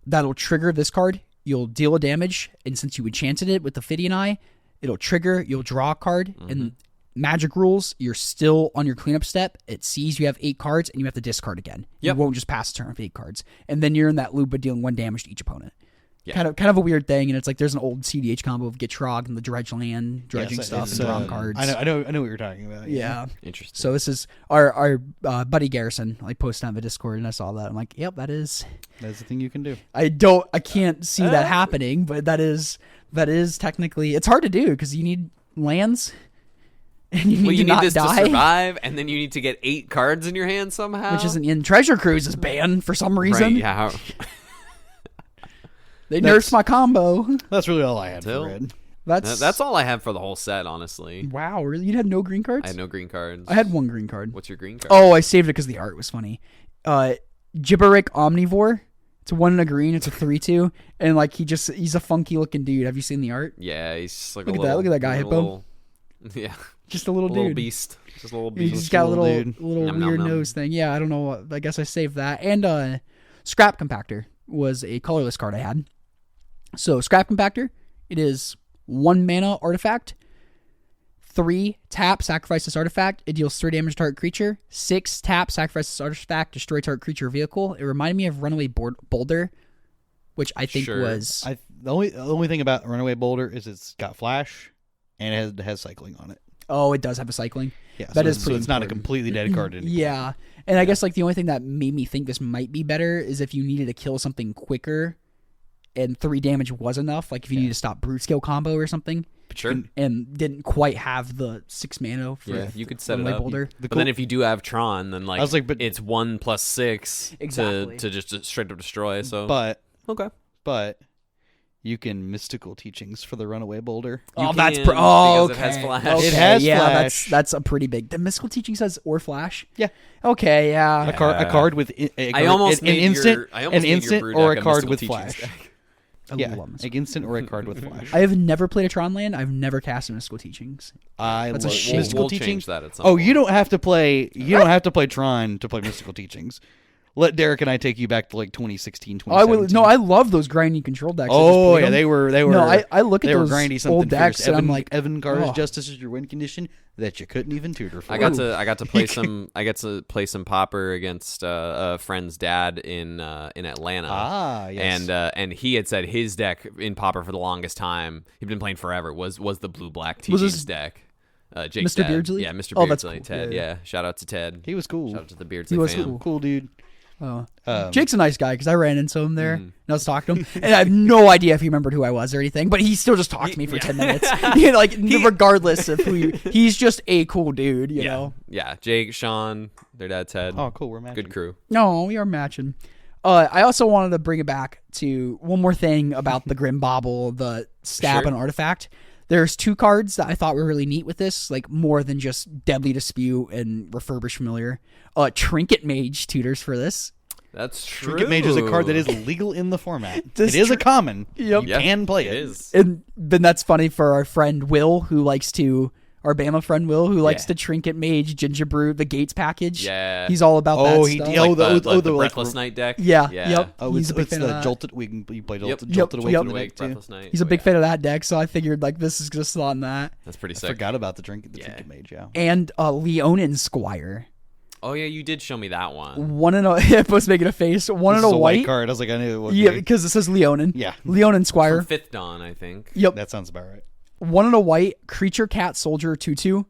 That'll trigger this card. You'll deal a damage, and since you enchanted it with the Ophidian Eye, it'll trigger. You'll draw a card, and Magic rules, you're still on your cleanup step. It sees you have 8 cards, and you have to discard again. Yep. You won't just pass a turn with 8 cards. And then you're in that loop of dealing 1 damage to each opponent. kind of a weird thing, and it's like there's an old CDH combo of Gitrog and the dredging stuff and drawing cards. I know what you're talking about. Yeah. Interesting. So this is our buddy Garrison like posted on the Discord, and I saw that. I'm like, yep, that's the thing you can do. I can't see that happening, but that is technically, it's hard to do because you need lands. And you need to survive, and then you need to get 8 cards in your hand somehow. Which isn't in Treasure Cruise is banned for some reason. Right, yeah. They nerfed my combo. That's really all I had for red. That's all I have for the whole set, honestly. Wow, really? You had no green cards? I had no green cards. I had 1 green card. What's your green card? Oh, I saved it because the art was funny. Gibberick Omnivore. It's a 1 and a green. It's a 3/2, and like he's a funky looking dude. Have you seen the art? Yeah, he's just like look at that guy, Hippo. Yeah, just a little dude. Beast. Just a little beast. He's got a little Nom, weird nom, nose thing. Yeah, I don't know. I guess I saved that. And Scrap Compactor was a colorless card I had. So Scrap Compactor, it is 1 mana artifact. 3 tap, sacrifice this artifact. It deals 3 damage to target creature. 6 tap, sacrifice this artifact, destroy target creature or vehicle. It reminded me of Runaway Boulder, which I think was... The only thing about Runaway Boulder is it's got flash, and it has cycling on it. Oh, it does have a cycling. Yeah, that is so pretty it's not a completely dead card anymore. Yeah, and I guess like the only thing that made me think this might be better is if you needed to kill something quicker and 3 damage was enough, like if you need to stop Brute Scale combo or something. Sure. And didn't quite have the 6 mana for you could set it up. Boulder. But then if you do have Tron, then like, I was like, but it's 1 + 6 exactly. to just straight up destroy. So but you can Mystical Teachings for the Runaway Boulder. Okay. It has flash. Okay. It has flash. That's a pretty big. The Mystical Teaching says or flash. Yeah. Okay. Yeah. A card with an instant or a card with flash. I love an instant or a card with flash. I have never played a Tron land. I've never cast Mystical Teachings. That's a shame. Mystical Teachings. Teachings. That at some point. point. You don't have to play. You don't have to play Tron to play Mystical Teachings. Let Derek and I take you back to like 2016, 2017. I love those grindy control decks. Oh yeah, they were. No, I look at those grindy old decks and I'm like, Evan Carr's Justice is your win condition that you couldn't even tutor for. I got to play some. I got to play some Pauper against a friend's dad in Atlanta. Ah, yes. And he had said his deck in Pauper for the longest time. He'd been playing forever. Was the blue black Teachings deck. Jake's Mr. dad. Beardsley? Yeah, Mr. Oh, Beardsley. that's cool. Ted. Yeah. Shout out to Ted. He was cool. Shout out to the Beardsley He was fam. Cool dude. Oh. Jake's a nice guy because I ran into him there and I was talking to him and I have no idea if he remembered who I was or anything, but he still just talked to me for 10 minutes. Regardless of who he's just a cool dude, you know? Yeah. Jake, Sean, their dad Ted. Oh, cool. We're matching. Good crew. No, we are matching. I also wanted to bring it back to one more thing about the Grim Bobble, the stab and artifact. There's 2 cards that I thought were really neat with this, like more than just Deadly Dispute and Refurbish Familiar. Trinket Mage tutors for this. That's true. Trinket Mage is a card that is legal in the format. It is a common. Yep. You can play it. It is. And then that's funny for our friend Will, our Bama friend Will, who likes to Trinket Mage, Ginger Brew, the Gates package. Yeah. He's all about that stuff. The Breathless Night deck. Yeah. Yeah. Yep. Oh, he's a big fan of that. Jolted. You play Jolted Yep. Awake too. Breathless Night. He's a big fan of that deck, so I figured like this is just on that. That's pretty I sick. forgot about the Trinket Mage. Yeah. And Leonin Squire. Oh yeah, you did show me that one. 1 and a Hippo's making a face. 1 and a white card. I was like, I knew it would Yeah, be. because it says Leonin. Yeah. Leonin Squire. From 5th Dawn, I think. Yep. That sounds about right. 1 and a white creature cat soldier 2/2.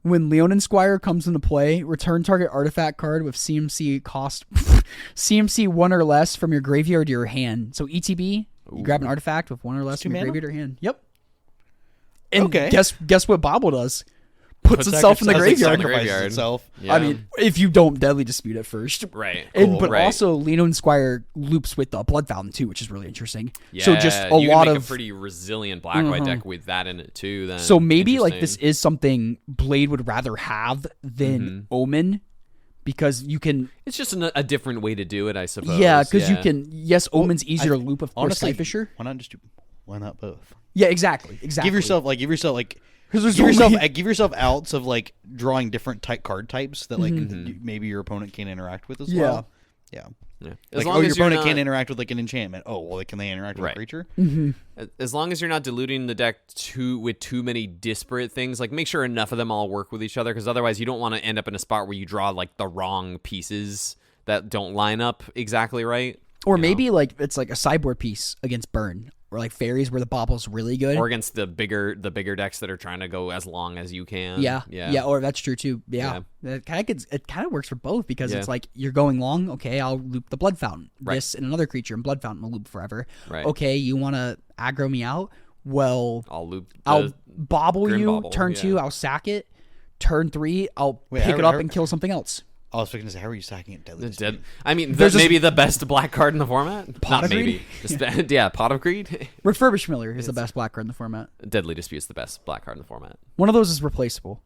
When Leonin Squire comes into play, return target artifact card with CMC cost CMC 1 or less from your graveyard to your hand. So ETB, you grab an artifact with 1 or less from your graveyard to your hand. Yep. And guess what Bobble does? Puts itself in the graveyard. Sacrifices itself. Yeah. I mean, if you don't Deadly Dispute at first. Right. But also, Leonin Squire loops with the Blood Fountain too, which is really interesting. Yeah, so just a you lot can make of a pretty resilient black-white deck with that in it too. Then so maybe like this is something Blade would rather have than Omen, because you can. It's just a different way to do it, I suppose. Yeah, because you can. Yes, Omen's easier to loop, of course. Honestly, Skyfisher. Why not both? Yeah, exactly. Give yourself give yourself outs of like drawing different card types that like maybe your opponent can't interact with as well. Yeah. As like, long your as opponent can't interact with like an enchantment. Oh, well, can they interact with a creature? Mm-hmm. As long as you're not diluting the deck with too many disparate things, like make sure enough of them all work with each other, because otherwise you don't want to end up in a spot where you draw like the wrong pieces that don't line up exactly right. Or maybe like it's like a sideboard piece against burn, or like fairies where the bobble's really good, or against the bigger decks that are trying to go as long as you can. Yeah. Or that's true too. Yeah. It kind of works for both because it's like you're going long. Okay, I'll loop the blood fountain. Right. This and another creature in blood fountain will loop forever. Right. Okay, you want to aggro me out? Well, I'll bobble you. bobble, Turn 2, I'll sack it. Turn 3, I'll pick it up and kill something else. I was thinking, how are you sacking it? Deadly Dispute? I mean, maybe the best black card in the format. Pot of Greed? Pot of Greed. Refurbish Miller is the best black card in the format. Deadly Dispute's the best black card in the format. One of those is replaceable.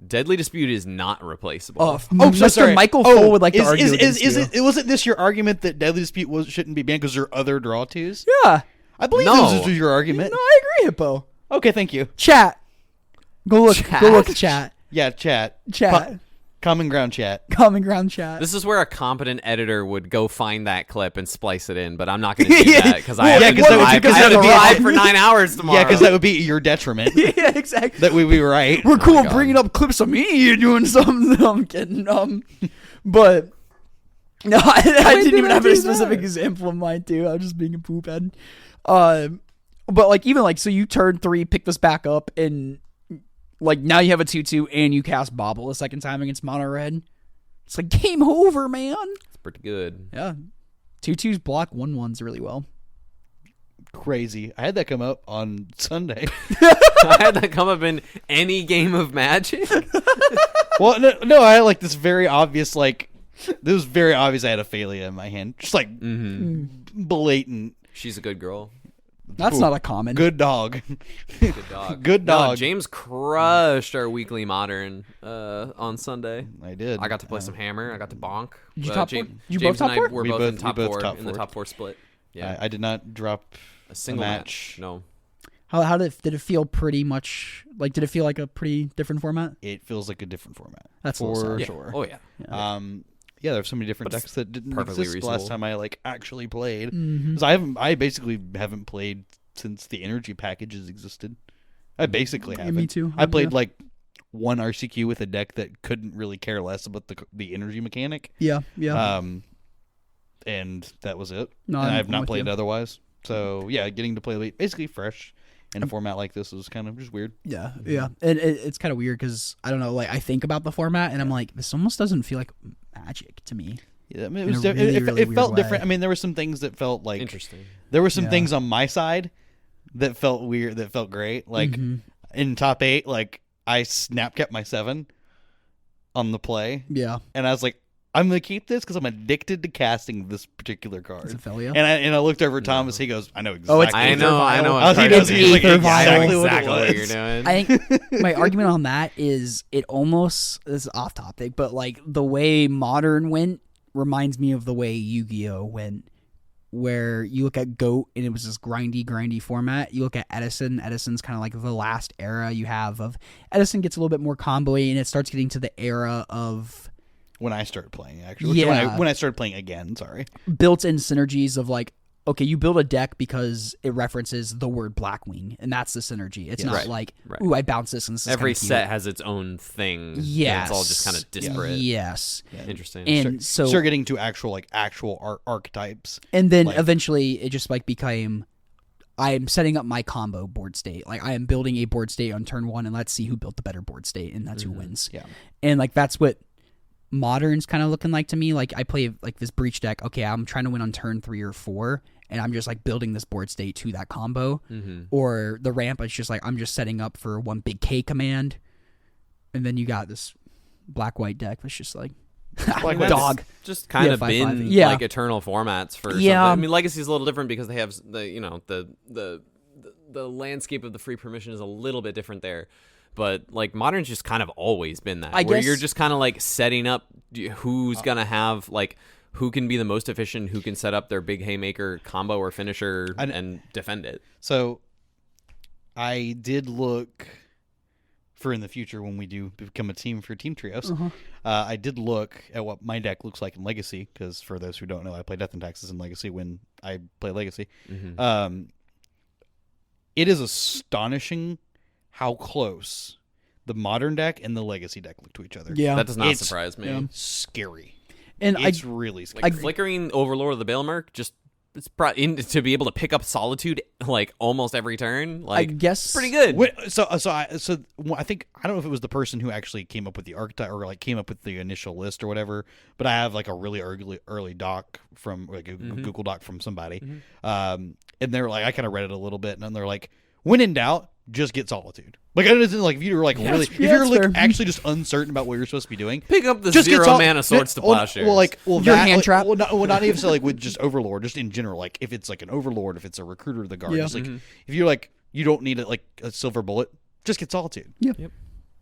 Deadly Dispute is not replaceable. So sorry. Michael Full would like to argue against you. Wasn't this your argument that Deadly Dispute shouldn't be banned because there are other draw twos? Yeah. I believe this was your argument. No, I agree, Hippo. Okay, thank you. Chat. Go look at chat. Yeah, chat. Common ground chat. Common ground chat. This is where a competent editor would go find that clip and splice it in, but I'm not going to do that because I have to drive for 9 hours tomorrow. Yeah, because that would be your detriment. Yeah, exactly. That would be right. We're cool bringing up clips of me doing something. I'm kidding. But no, I didn't even have a specific example of mine too. I was just being a poop head. But like even like so, you turn 3, pick this back up, and like now you have a 2/2 and you cast Bobble a second time against mono red. It's like game over, man. It's pretty good. Yeah, 2/2s block 1/1s really well. Crazy. I had that come up on Sunday. I had that come up in any game of Magic. Well, no, I had like this very obvious like. This was very obvious. I had Ophelia in my hand, just like blatant. She's a good girl. That's not a common. Good dog. Good dog. Good dog. No, James crushed our weekly modern on Sunday. I did. I got to play some Hammer. I got to bonk. Did you top four? You James both top and I four? were both in top four in the top 4 split. Yeah, I did not drop a single match. No. How did it feel? Pretty much like did it feel like a pretty different format? It feels like a different format. That's for Yeah. sure. Oh yeah. Yeah, there's so many different decks that didn't exist the last time I like actually played. Mm-hmm. 'Cause I basically haven't played since the energy packages existed. I basically haven't. Me too. I played like one RCQ with a deck that couldn't really care less about the energy mechanic. Yeah. And that was it. No, and I have I'm not with played you. otherwise. So yeah, getting to play basically fresh in a format like this was kind of just weird. Yeah. And it's kind of weird because I don't know. Like I think about the format and I'm like, this almost doesn't feel like Magic to me. Yeah, I mean, In a really, really it felt weird different. way. I mean, there were some things that felt like Interesting. There were some Yeah. things on my side that felt weird, that felt great. Like Mm-hmm. in top 8, like I snap kept my 7 on the play, Yeah. and I was like, I'm gonna keep this because I'm addicted to casting this particular card. It's Ophelia. And I looked over at Thomas. He goes, I know exactly. Oh, it's I know. Oh, he knows. He's like, Aether exactly Vial. what it Exactly what you're was. doing. I think my argument on that is it almost this is off topic, but like the way Modern went reminds me of the way Yu-Gi-Oh went, where you look at GOAT and it was this grindy format. You look at Edison. Edison's kind of like the last era you have of Edison gets a little bit more combo-y and it starts getting to the era of When I started playing, actually, Yeah. when I started playing again, sorry. built-in synergies of like, okay, you build a deck because it references the word Blackwing, and that's the synergy. It's not Right. like, Right. ooh, I bounce this and this is Every kinda cute. set has its own thing. Yes. It's all just kind of disparate. Yes. Interesting. And so Start getting to actual archetypes. and then like- eventually it just like became I am setting up my combo board state. Like I am building a board state on turn 1 and let's see who built the better board state and that's who wins. Yeah. And like that's what Modern's kind of looking like to me. Like I play like this breach deck. Okay, I'm trying to win on turn 3 or 4 and I'm just like building this board state to that combo. Or the ramp is just like I'm just setting up for one big K command. And then you got this black-white deck that's just like That's dog. just kind of 5/5. been Yeah. like eternal formats for Yeah. something. I mean, Legacy's a little different because they have the landscape of the free permission is a little bit different there. But like Modern's just kind of always been that, I where guess- you're just kind of like setting up who's gonna have like who can be the most efficient, who can set up their big haymaker combo or finisher and defend it. So I did look for in the future when we do become a team for Team Trios. I did look at what my deck looks like in Legacy because for those who don't know, I play Death and Taxes in Legacy when I play Legacy. It is astonishing how close the Modern deck and the Legacy deck look to each other. Yeah. That does not It's- surprise me. yeah. Scary. And it's really scary. Like flickering Overlord of the Bailmerk, just to be able to pick up Solitude like almost every turn. Like, I guess it's pretty good. I think I don't know if it was the person who actually came up with the archetype or like came up with the initial list or whatever. But I have like a really early doc from like a Google Doc from somebody, and they're like, I kind of read it a little bit, and then they're like, when in doubt, just get Solitude. Like, it isn't like if you're like if you're like actually just uncertain about what you're supposed to be doing, pick up the 0 mana Swords to Plowshares. Your hand trap. Well, not even like with just Overlord, just in general. Like if it's like an Overlord, if it's a Recruiter of the Guard, just like if you're like you don't need like a silver bullet, just get Solitude. Yep.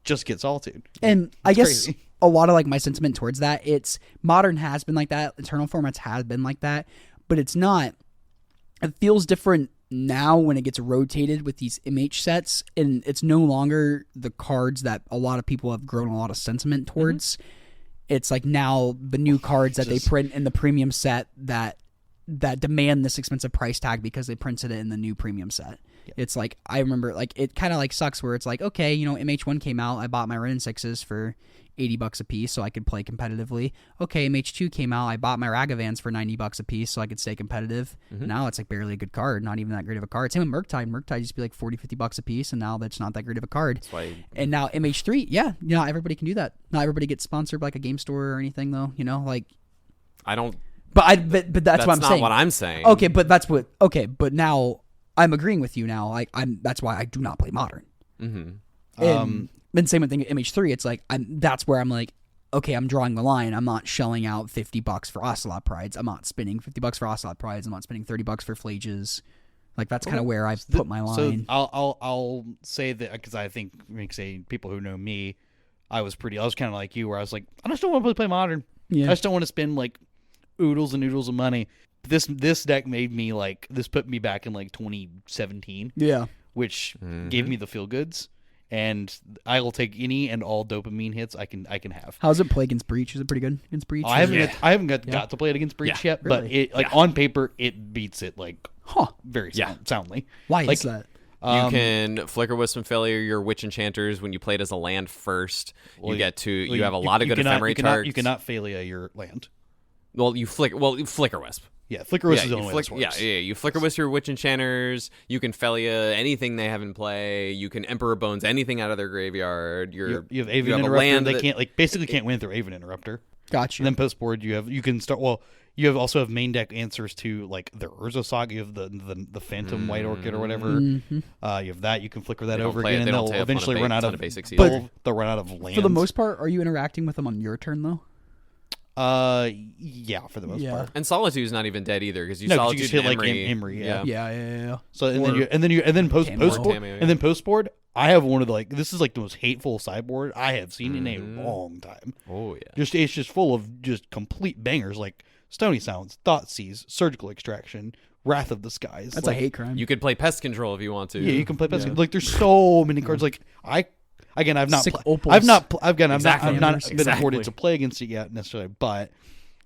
Just get Solitude. And I guess a lot of like my sentiment towards that, it's Modern has been like that, Eternal formats has been like that, but it's not. It feels different now when it gets rotated with these MH sets, and it's no longer the cards that a lot of people have grown a lot of sentiment towards. It's like now the new cards that they print in the premium set that demand this expensive price tag because they printed it in the new premium set. Yeah. It's like, I remember, like, it kind of like sucks where it's like, okay, you know, MH1 came out, I bought my Ren 6s for $80 a piece so I could play competitively. Okay, MH2 came out, I bought my Ragavans for $90 a piece so I could stay competitive. Now it's like barely a good card, not even that great of a card. Same with Murktide. Murktide used to be like $40-$50 a piece, and now that's not that great of a card. That's why. And now MH3, yeah, you know, everybody can do that. Not everybody gets sponsored by like a game store or anything though, you know, like. I don't. But that's what I'm saying. That's not what I'm saying. Okay, but that's what. Okay, but now I'm agreeing with you now. Like that's why I do not play Modern. And then same thing at MH3. It's like that's where I'm like, okay, I'm drawing the line. I'm not shelling out $50 for Ocelot Prides. I'm not spending $50 for Ocelot Prides. I'm not spending $30 for Flages. Like that's kind of where I've put my line. So I'll say that because I think people who know me, I was kind of like you, where I was like, I just don't want to play Modern. Yeah. I just don't want to spend like oodles and oodles of money. This deck made me like, this put me back in like 2017. Yeah. Which gave me the feel goods. And I will take any and all dopamine hits I can have. How's it play against Breach? Is it pretty good against Breach? I haven't got to play it against Breach yet, really? But on paper it beats it like very soundly. Why is that? You can Flicker Wisp and Failure your Witch Enchanters when you play it as a land first. You have a lot of good ephemerate cards. You cannot failure your land. Well, you Flicker Wisp. Yeah, Flicker Wisp is the only way this works. Yeah. You Flicker Wisp your Witch Enchanters. You can Felia anything they have in play. You can Emperor Bones anything out of their graveyard. You have Aven Interrupter. They can't win through Aven Interrupter. Gotcha. And then post board you also have main deck answers to like the Urza Saga. You have the Phantom White Orchid or whatever. You have that. You can flicker that over again, and they'll eventually run out of basics. They'll run out of land. For the most part, are you interacting with them on your turn though? Yeah, for the most part. And Solitude's not even dead either because you just hit like Emery. Yeah. So and then post board. I have one of the this is like the most hateful sideboard I have seen in a long time. Oh yeah. It's just full of just complete bangers like Stony Silence, Thoughtseize, Surgical Extraction, Wrath of the Skies. That's a hate crime. You could play Pest Control if you want to. Yeah, you can play Pest Control. Like there's so many cards. Like I've not been afforded to play against it yet necessarily, but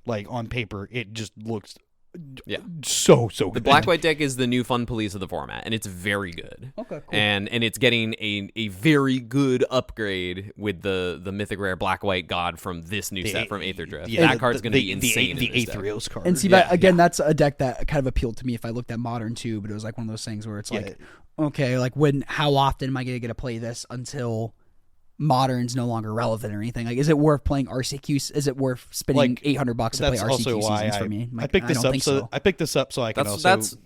like on paper, it just looks so good. The black-white deck is the new fun police of the format, and it's very good. Okay, cool. And it's getting a very good upgrade with the mythic rare black-white god from this new set from Aetherdrift. Yeah, that card's going to be insane. The Aetherios card. And see, that's a deck that kind of appealed to me if I looked at Modern too, but it was like one of those things where it's like, okay, like how often am I going to get to play this until Modern's no longer relevant or anything? Like, is it worth playing RCQ? Is it worth spending $800 to play RCQ seasons for me? Like, I picked this up. I picked this up so I can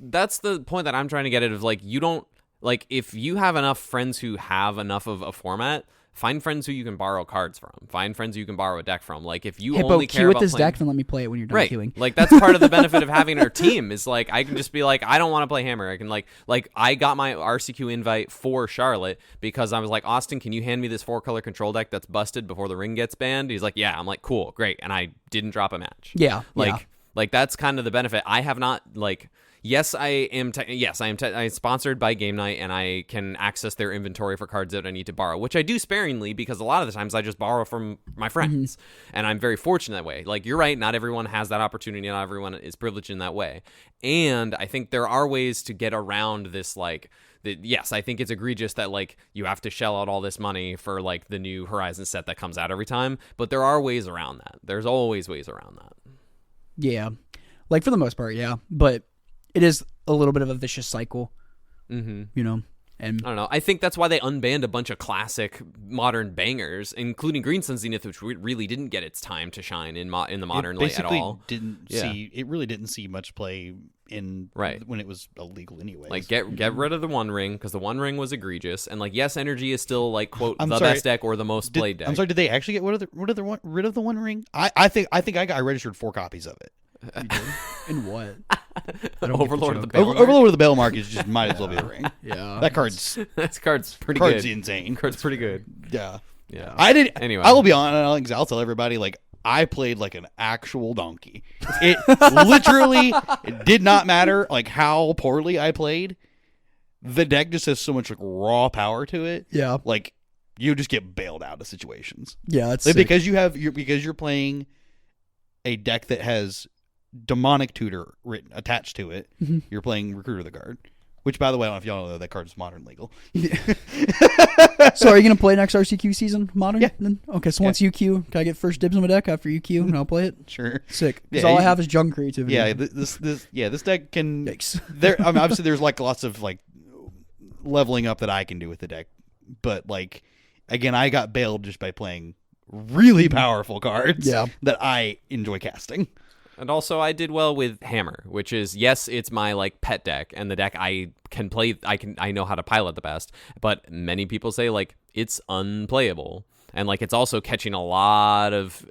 That's the point that I'm trying to get at. Of like, you don't like if you have enough friends who have enough of a format. Find friends who you can borrow cards from. Find friends who you can borrow a deck from. Like if you Hippo, only care queue about with this playing... deck, then let me play it when you're done queuing. Like that's part of the benefit of having our team is like I can just be like I don't want to play Hammer. I can like I got my RCQ invite for Charlotte because I was like Austin, can you hand me this 4-color control deck that's busted before the ring gets banned? He's like, yeah. I'm like, cool, great, and I didn't drop a match. Yeah, like. Like, that's kind of the benefit. I have not, like, yes, I am I'm sponsored by Game Night, and I can access their inventory for cards that I need to borrow, which I do sparingly because a lot of the times I just borrow from my friends, and I'm very fortunate that way. Like, you're right, not everyone has that opportunity, not everyone is privileged in that way. And I think there are ways to get around this, like, yes, I think it's egregious that, like, you have to shell out all this money for, like, the new Horizon set that comes out every time, but there are ways around that. There's always ways around that. Yeah. Like, for the most part, yeah. But it is a little bit of a vicious cycle, you know? And I don't know. I think that's why they unbanned a bunch of classic modern bangers, including Green Sun Zenith, which really didn't get its time to shine in the modern light at all. It really didn't see much play in when it was illegal anyways. Like, get rid of the One Ring, because the One Ring was egregious, and like, yes, Energy is still like, quote, best deck or the most played deck. I'm sorry, did they actually get rid of the One Ring? I think I registered 4 copies of it. You did? In what? Overlord of the Bailmark. Overlord of the Bailmark is just might as well be the ring. Yeah, that card's pretty good. Insane. Card's pretty good. Yeah. I did anyway. I will be honest. I'll tell everybody, like, I played like an actual donkey. It literally, it did not matter like how poorly I played. The deck just has so much like raw power to it. Yeah, like you just get bailed out of situations. Yeah, that's like, because you're playing a deck that has Demonic Tutor attached to it. You're playing Recruiter the Guard, which, by the way, I don't know if y'all know that card is modern legal. Yeah. So are you going to play next RCQ season modern? Yeah. Then? Okay, so once UQ, can I get first dibs on my deck after UQ and I'll play it? Sure. Sick. Because all I have is junk creativity. Yeah, this deck can... Yikes. I mean, obviously, there's like lots of like leveling up that I can do with the deck. But like, again, I got bailed just by playing really powerful cards that I enjoy casting. And also, I did well with Hammer, which is, yes, it's my like pet deck and the deck I can play. I know how to pilot the best, but many people say like it's unplayable. And like it's also catching a lot of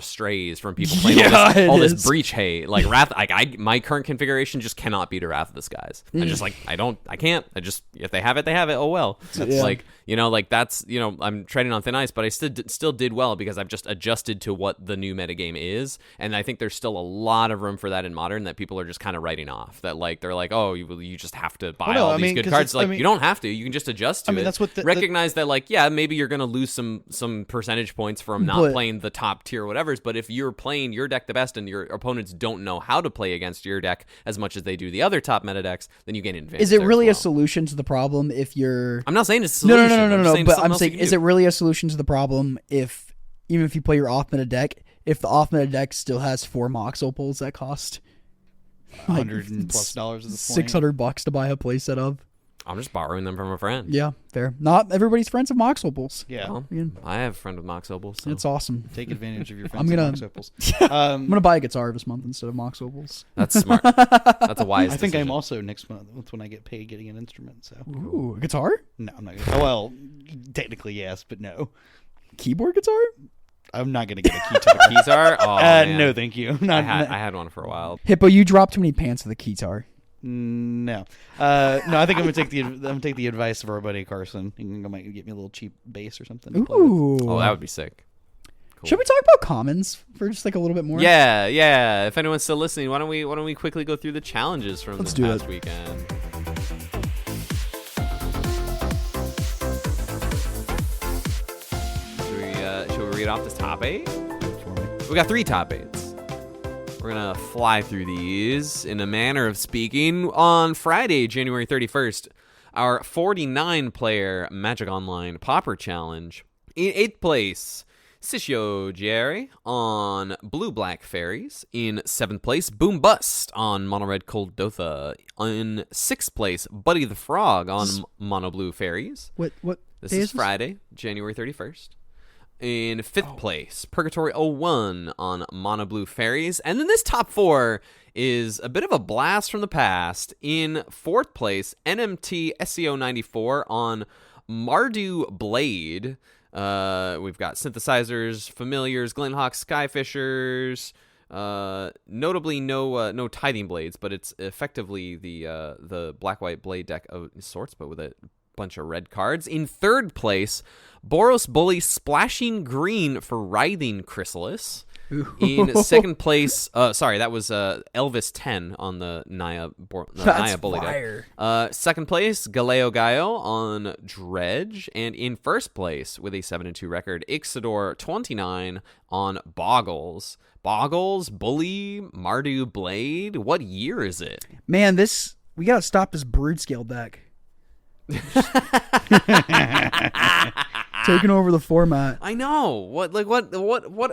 strays from people playing all this breach hate. Like Wrath, my current configuration just cannot beat a Wrath of the Skies. I just like I can't. If they have it, they have it. Oh well. Like, you know, like that's, you know, I'm treading on thin ice, but I still did well because I've just adjusted to what the new metagame is, and I think there's still a lot of room for that in modern that people are just kind of writing off. That like they're like, oh, you just have to buy all these good cards. Like, you don't have to. You can just adjust to it. That's what recognize that like, yeah, maybe you're gonna lose some percentage points from not playing the top tier whatevers, but if you're playing your deck the best and your opponents don't know how to play against your deck as much as they do the other top meta decks, then you gain an advantage. Is it really a solution to the problem if you're... I'm not saying it's a solution. No, but I'm saying, is it really a solution to the problem if, even if you play your off-meta deck, if the off-meta deck still has 4 Mox Opals that cost $100+ at this point? $600 to buy a playset of? I'm just borrowing them from a friend. Yeah, fair. Not everybody's friends have Mox Opals. Yeah. Well, I have a friend with Mox Opals. So. It's awesome. Take advantage of your friends with Mox Opals. I'm going to buy a guitar this month instead of Mox Opals. That's smart. That's a wise I think decision. I'm also next month when I get paid getting an instrument. So. Ooh, a guitar? No, I'm not going to. Well, technically yes, but no. Keyboard guitar? I'm not going to get a guitar. Keytar? Oh, man. No, thank you. I had one for a while. Hippo, you dropped too many pants with a keytar. No, I think I'm gonna take the advice of our buddy Carson. He might get me a little cheap bass or something. Ooh, oh, that would be sick. Cool. Should we talk about commons for just like a little bit more? Yeah. If anyone's still listening, why don't we quickly go through the challenges from this past weekend? Should we read off this top 8? We got 3 top 8s. We're going to fly through these in a manner of speaking. On Friday, January 31st, our 49-player Magic Online Pauper Challenge. In 8th place, Sishio Jerry on Blue-Black Fairies. In 7th place, Boom Bust on Mono-Red Cold Dotha. In 6th place, Buddy the Frog on Mono-Blue Fairies. What This is Friday, January 31st. In 5th place, Purgatory 01 on Mono Blue Fairies. And then this top 4 is a bit of a blast from the past. In 4th place, NMT SEO 94 on Mardu Blade. We've got Synthesizers, Familiars, Glenhawk, Skyfishers. Notably no Tithing Blades, but it's effectively the black-white blade deck of sorts, but with a bunch of red cards. In 3rd place, Boros Bully Splashing Green for Writhing Chrysalis. In second place, sorry, that was Elvis 10 on the Naya Bully fire. deck. Second place, Galeo Gaio on Dredge. And in first place, with a 7-2 record, Ixidor 29 on Boggles. Boggles, Bully, Mardu Blade. What year is it? Man, we gotta stop this brood scale deck. Taking over the format. I know. What?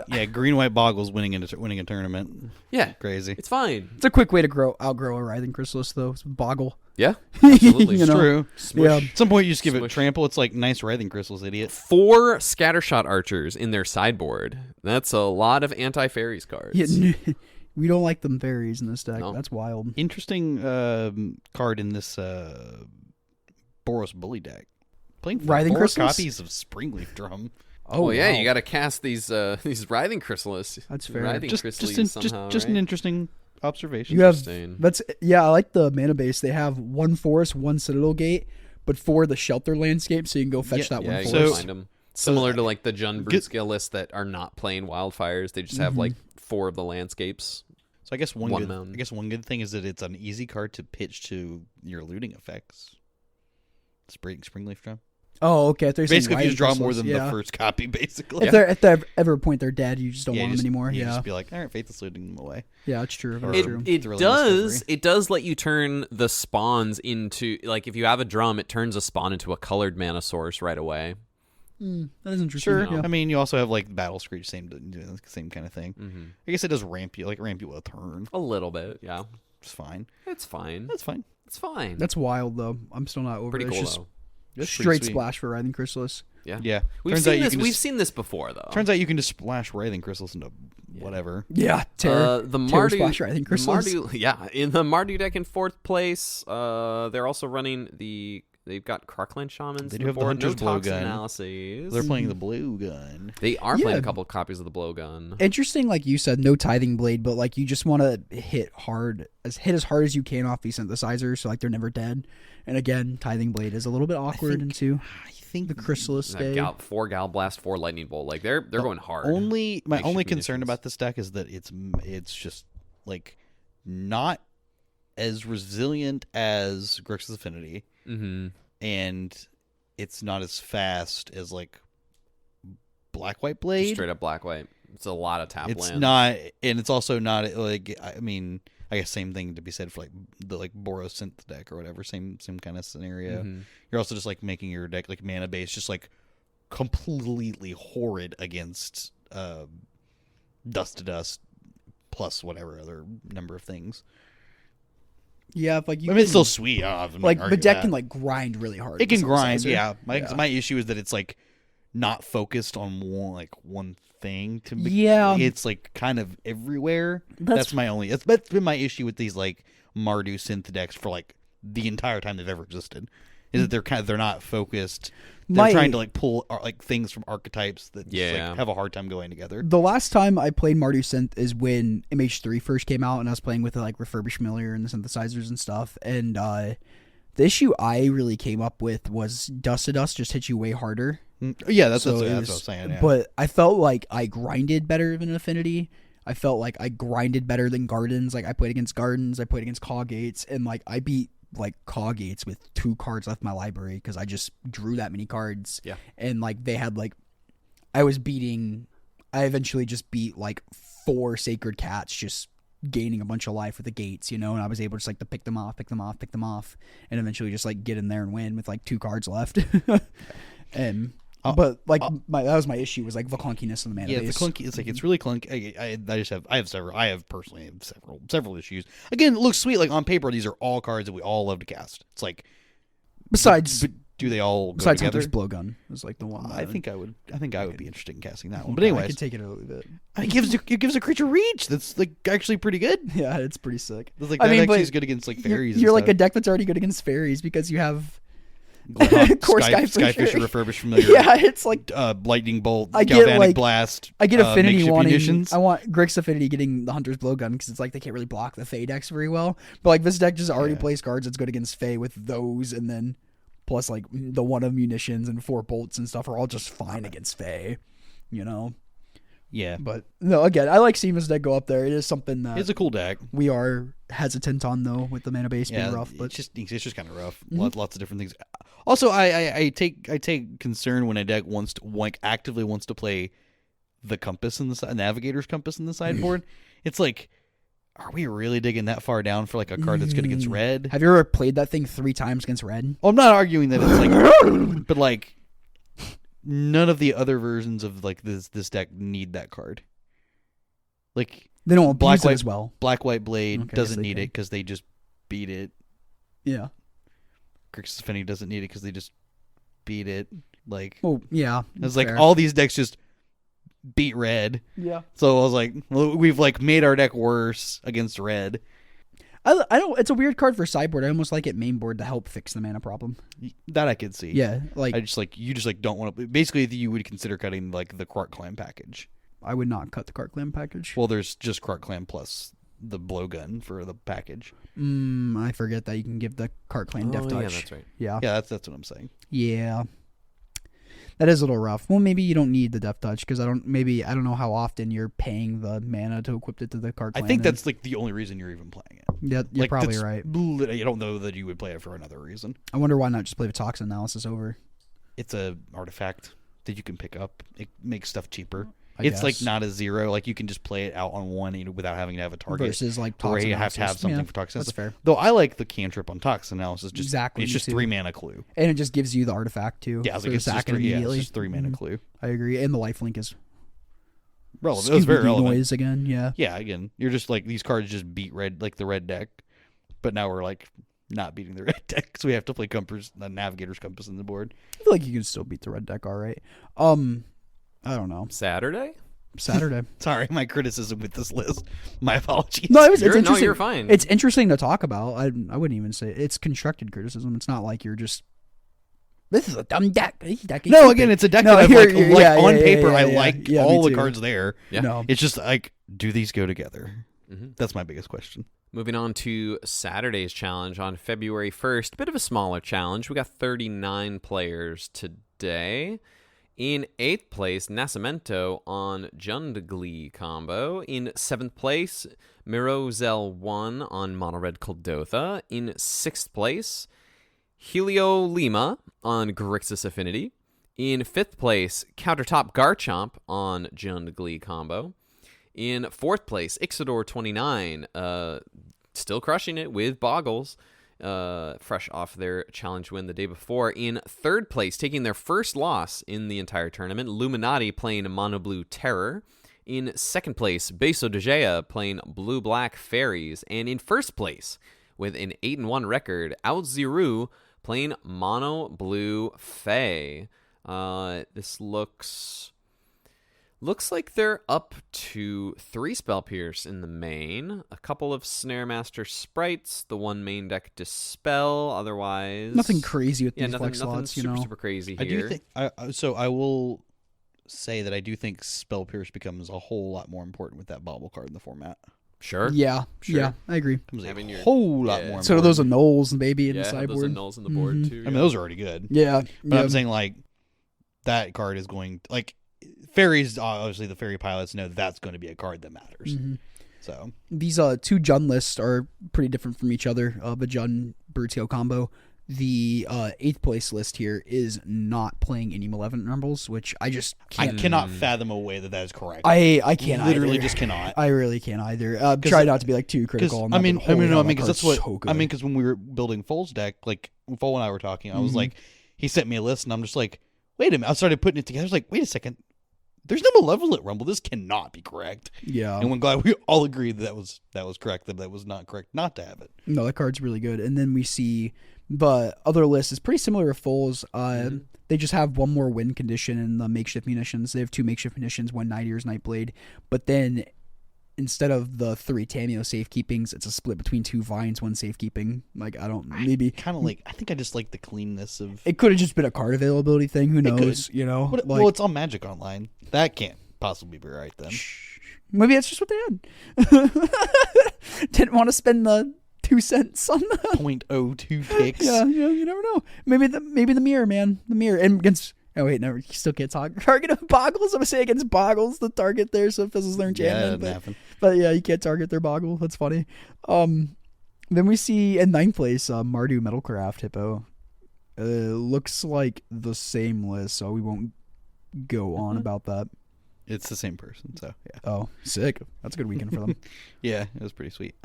Yeah, green white Boggles winning a tournament. Yeah, crazy. It's fine. It's a quick way to outgrow a Writhing Chrysalis, though. It's Boggle. Yeah, absolutely. You know? True. Yeah. At some point, you just give Smush. it trample. It's like nice Writhing Crystals, idiot. 4 Scattershot Archers in their sideboard. That's a lot of anti-fairies cards. Yeah, we don't like them fairies in this deck. No. That's wild. Interesting card in this Boros Bully deck. Playing Writhing 4 Crystals? copies of Springleaf Drum. Oh yeah, wow. you got to cast these Writhing Chrysalis. That's fair. Writhing Chrysalis somehow, Just right? an interesting observation. You have Interesting. I like the mana base. They have 1 forest, 1 citadel gate, but for the shelter landscape, so you can go fetch that Yeah, one you forest. can find them. Similar to like the Jund Broodscale list that are not playing wildfires. They just have like 4 of the landscapes. So I guess one mountain. good thing is that it's an easy card to pitch to your looting effects. Springleaf Drum. Oh, okay. I thought you were saying Basically, if you just draw Writhing more Crystals, than the first copy, basically. If they ever point they're dead, you just don't want you them anymore. You Yeah, just be like, all right, Faithless looting them away. yeah, that's true. Or- That's true. It Thrilling does. discovery. It does let you turn the spawns into like if you have a drum, it turns a spawn into a colored mana source right away. That is interesting. Sure. Yeah. I mean, you also have like Battle Screech, same kind of thing. Mm-hmm. I guess it does ramp you with a turn. A little bit, yeah. It's fine. It's fine. That's fine. It's fine. That's wild, though. I'm still not over pretty it. It's cool just though. That's pretty straight sweet. splash for Writhing Chrysalis. Yeah. Yeah. We've Turns out seen you this. can We've just- seen this before though. Turns out you can just splash Writhing Crystals into whatever. Yeah, Terror. The Terror Mardu, Splash Writhing Crystals. Yeah, in the Mardu deck in 4th place. They're also running They've got Cruckland Shamans. They on do have the board. Hunter's no toxin Blowgun. analyses. They're playing the blue gun. They are playing Yeah. a couple copies of the blowgun. Interesting, like you said, no Tithing Blade, but like you just want to hit as hard as you can off these synthesizers, so like they're never dead. And again, Tithing Blade is a little bit awkward into I think the Chrysalis stay. 4 Gal Blast, 4 Lightning Bolt. Like they're going hard. My Makeshift only concern munitions. about this deck is that it's just like not as resilient as Grixis Affinity, Mm-hmm. and it's not as fast as like Black White Blade. Straight up black white. It's a lot of tap It's land. not, and it's also not like I mean, I guess same thing to be said for like the Boros Synth deck or whatever. Same kind of scenario. Mhm. You're also just like making your deck like mana base just like completely horrid against Dust to Dust plus whatever other number of things. Yeah, if, like you I mean, it's can- still sweet. I'm like not the argue deck that. can like grind really hard. It can with grind. synthesizer. Yeah. My Yeah. issue is that it's like not focused on one thing. Yeah. It's like kind of everywhere. That's- That's been my issue with these like Mardu synth decks for like the entire time they've ever existed. Is that they're not focused. They're trying to like pull like things from archetypes that just, like, have a hard time going together. The last time I played Mardu Synth is when MH3 first came out, and I was playing with the like refurbished familiar and the synthesizers and stuff. And the issue I really came up with was Dust to Dust just hits you way harder. Yeah, that's So what it I was- was saying. Yeah. But I felt like I grinded better than Affinity. I felt like I grinded better than Gardens. Like I played against Gardens, I played against Caw Gates, and like I beat like Caw Gates with 2 cards left in my library because I just drew that many cards. Yeah. And like they had like I eventually just beat like 4 Sacred Cats just gaining a bunch of life with the gates, and I was able just like to pick them off, and eventually just like get in there and win with like 2 cards left. And but like that was my issue was like the clunkiness of the mana yeah, base. it's clunky. It's like it's really clunky. I have personally several issues. Again, it looks sweet. Like on paper, these are all cards that we all love to cast. It's like Besides but do they all go besides together? Hunter's Blowgun was like the one. I think I would be interested in casting that one. But I anyways, could take it or leave it. it gives a creature reach. That's like actually pretty good. Yeah, it's pretty sick. It's like I that mean, actually but is good against like You're, fairies. you're and like a stuff. deck that's already good against fairies because you have Core Skyfisher. Skyfisher refurbished familiar. yeah, it's like Lightning Bolt, I get, Galvanic like- Blast. I get Affinity makeshift wanting. munitions. I want Grixis Affinity getting the Hunter's Blowgun because it's like they can't really block the Fey decks very well. But like this deck just already plays cards that's good against Fey with those, and then plus like the 1 of munitions and 4 bolts and stuff are all just fine against Fey. Yeah. But no, again, I like seeing this deck go up there. It is something that It's a cool deck. we are hesitant on, though, with the mana base being rough. But it's just kind of rough. Lots of different things. Also, I take concern when a deck actively wants to play the compass in the navigator's compass in the sideboard. It's like, are we really digging that far down for like a card that's good against red? Have you ever played that thing 3 times against red? Well, I'm not arguing that it's like, but like, none of the other versions of like this deck need that card. Like, they don't abuse it as well. Black White Blade doesn't need it because they just beat it. Yeah. Grixis Affinity doesn't need it because they just beat it. Like, oh yeah, it's like all these decks just beat red. Yeah. So I was like, well, we've like made our deck worse against red. I don't. It's a weird card for sideboard. I almost like it main board to help fix the mana problem. That I could see. Yeah, like I just like you just like don't want to. Basically, you would consider cutting like the Quark Clan package. I would not cut the Quark Clan package. Well, there's just Quark Clan plus the blowgun for the package. I forget that you can give the Quark Clan Death Touch. Yeah, that's right. Yeah, that's what I'm saying. Yeah. That is a little rough. Well, maybe you don't need the Death Touch because I don't know how often you're paying the mana to equip it to the card. I think that's like the only reason you're even playing it. Yeah, you're like, probably right. I don't know that you would play it for another reason. I wonder why not just play the Toxin Analysis over. It's a artifact that you can pick up. It makes stuff cheaper. I It's guess. like not a 0. Like you can just play it out on one without having to have a target. Versus like where Toxin you have to have Analysis. something Yeah, for Toxin. That's fair. Though I like the cantrip on Toxin Analysis. Just, Exactly, It's me just too. 3 mana clue. And it just gives you the artifact too. Yeah, I was for like, the it's just, sack immediately. it's just 3 mana clue. I agree. And the lifelink is Relevant. It was very Scooby-Doo relevant. noise again. Yeah. Yeah, again, you're just like, these cards just beat red, like the red deck. But now we're like not beating the red deck, so we have to play the Navigator's Compass in the board. I feel like you can still beat the red deck all right. I don't know. Saturday? Sorry, my criticism with this list. My apologies. No, it's No, interesting. you're fine. It's interesting to talk about. I wouldn't even say it's constructed criticism. It's not like you're just, this is a dumb deck. This deck is No, stupid. again, it's a deck No, that on paper I yeah. like Yeah, all me the too. cards there. Yeah. No. It's just like, do these go together? Mm-hmm. That's my biggest question. Moving on to Saturday's challenge on February 1st. Bit of a smaller challenge. We got 39 players today. In 8th place, Nascimento on Jundglee combo. In 7th place, Mirozel 1 on Mono Red Kuldotha. In 6th place, Helio Lima on Grixis Affinity. In 5th place, Countertop Garchomp on Jundglee combo. In 4th place, Ixodor 29, still crushing it with Boggles, fresh off their challenge win the day before. In 3rd place, taking their first loss in the entire tournament, Luminati playing Mono Blue Terror. In 2nd place, Beso de Gea playing Blue Black Fairies. And in 1st place, with an 8-1 record, Outziru playing Mono Blue Fae. This looks like they're up to 3 Spell Pierce in the main, a couple of Snare Master Sprites, the one main deck Dispel, otherwise... Nothing crazy with these nothing, flex nothing slots, super, you know. super crazy here. I do think, so I will say that I do think Spell Pierce becomes a whole lot more important with that bobble card in the format. Sure. Yeah, Sure. yeah, I agree. Becomes Having a your- whole lot yeah. more important. So are those anoles and baby in the Yeah, sideboard. those are nulls in the board, too. I mean, those are already good. Yeah, But yeah. I'm saying, like, that card is going... Like, Fairies, obviously, the Fairy Pilots know that's going to be a card that matters. Mm-hmm. So... These 2 Jun lists are pretty different from each other. The Jun Brutio combo. The 8th place list here is not playing any Malevolent Rumbles, which I just can't. I cannot fathom a way that is correct. I can't literally either. just cannot. I really can't either. Try not to be like too critical. On that, but holy hell, that because that's card's what so good. I mean. Because when we were building Foal's deck, like Foal and I were talking, I was like, he sent me a list, and I'm just like, wait a minute. I started putting it together. I was like, wait a second. There's no Malevolent Rumble. This cannot be correct. Yeah. And we're glad we all agreed that was correct. That was not correct not to have it. No, that card's really good. And then we see the other list is pretty similar to Foal's. They just have one more win condition in the makeshift munitions. They have 2 makeshift munitions, 1 Night Ears, Nightblade. But then instead of the 3 Tameo safekeepings, it's a split between 2 Vines, 1 safekeeping. Like, I don't, maybe. Kind of like, I think I just like the cleanness of. It could have just been a card availability thing. Who knows? You know? But, Like, well, it's on Magic Online. That can't possibly be right then. maybe that's just what they had. Didn't want to spend the 2 cents on the 0.02 ticks. Yeah, you never know. Maybe the mirror, man. The mirror. And against Oh wait, no, you still can't target boggles. I'm saying against boggles, the target there, so it fizzles their enchantment. But yeah, you can't target their boggle. That's funny. Then we see in 9th place, Mardu Metalcraft Hippo. Looks like the same list, so we won't go on about that. It's the same person, so yeah. Oh, sick. That's a good weekend for them. Yeah, it was pretty sweet.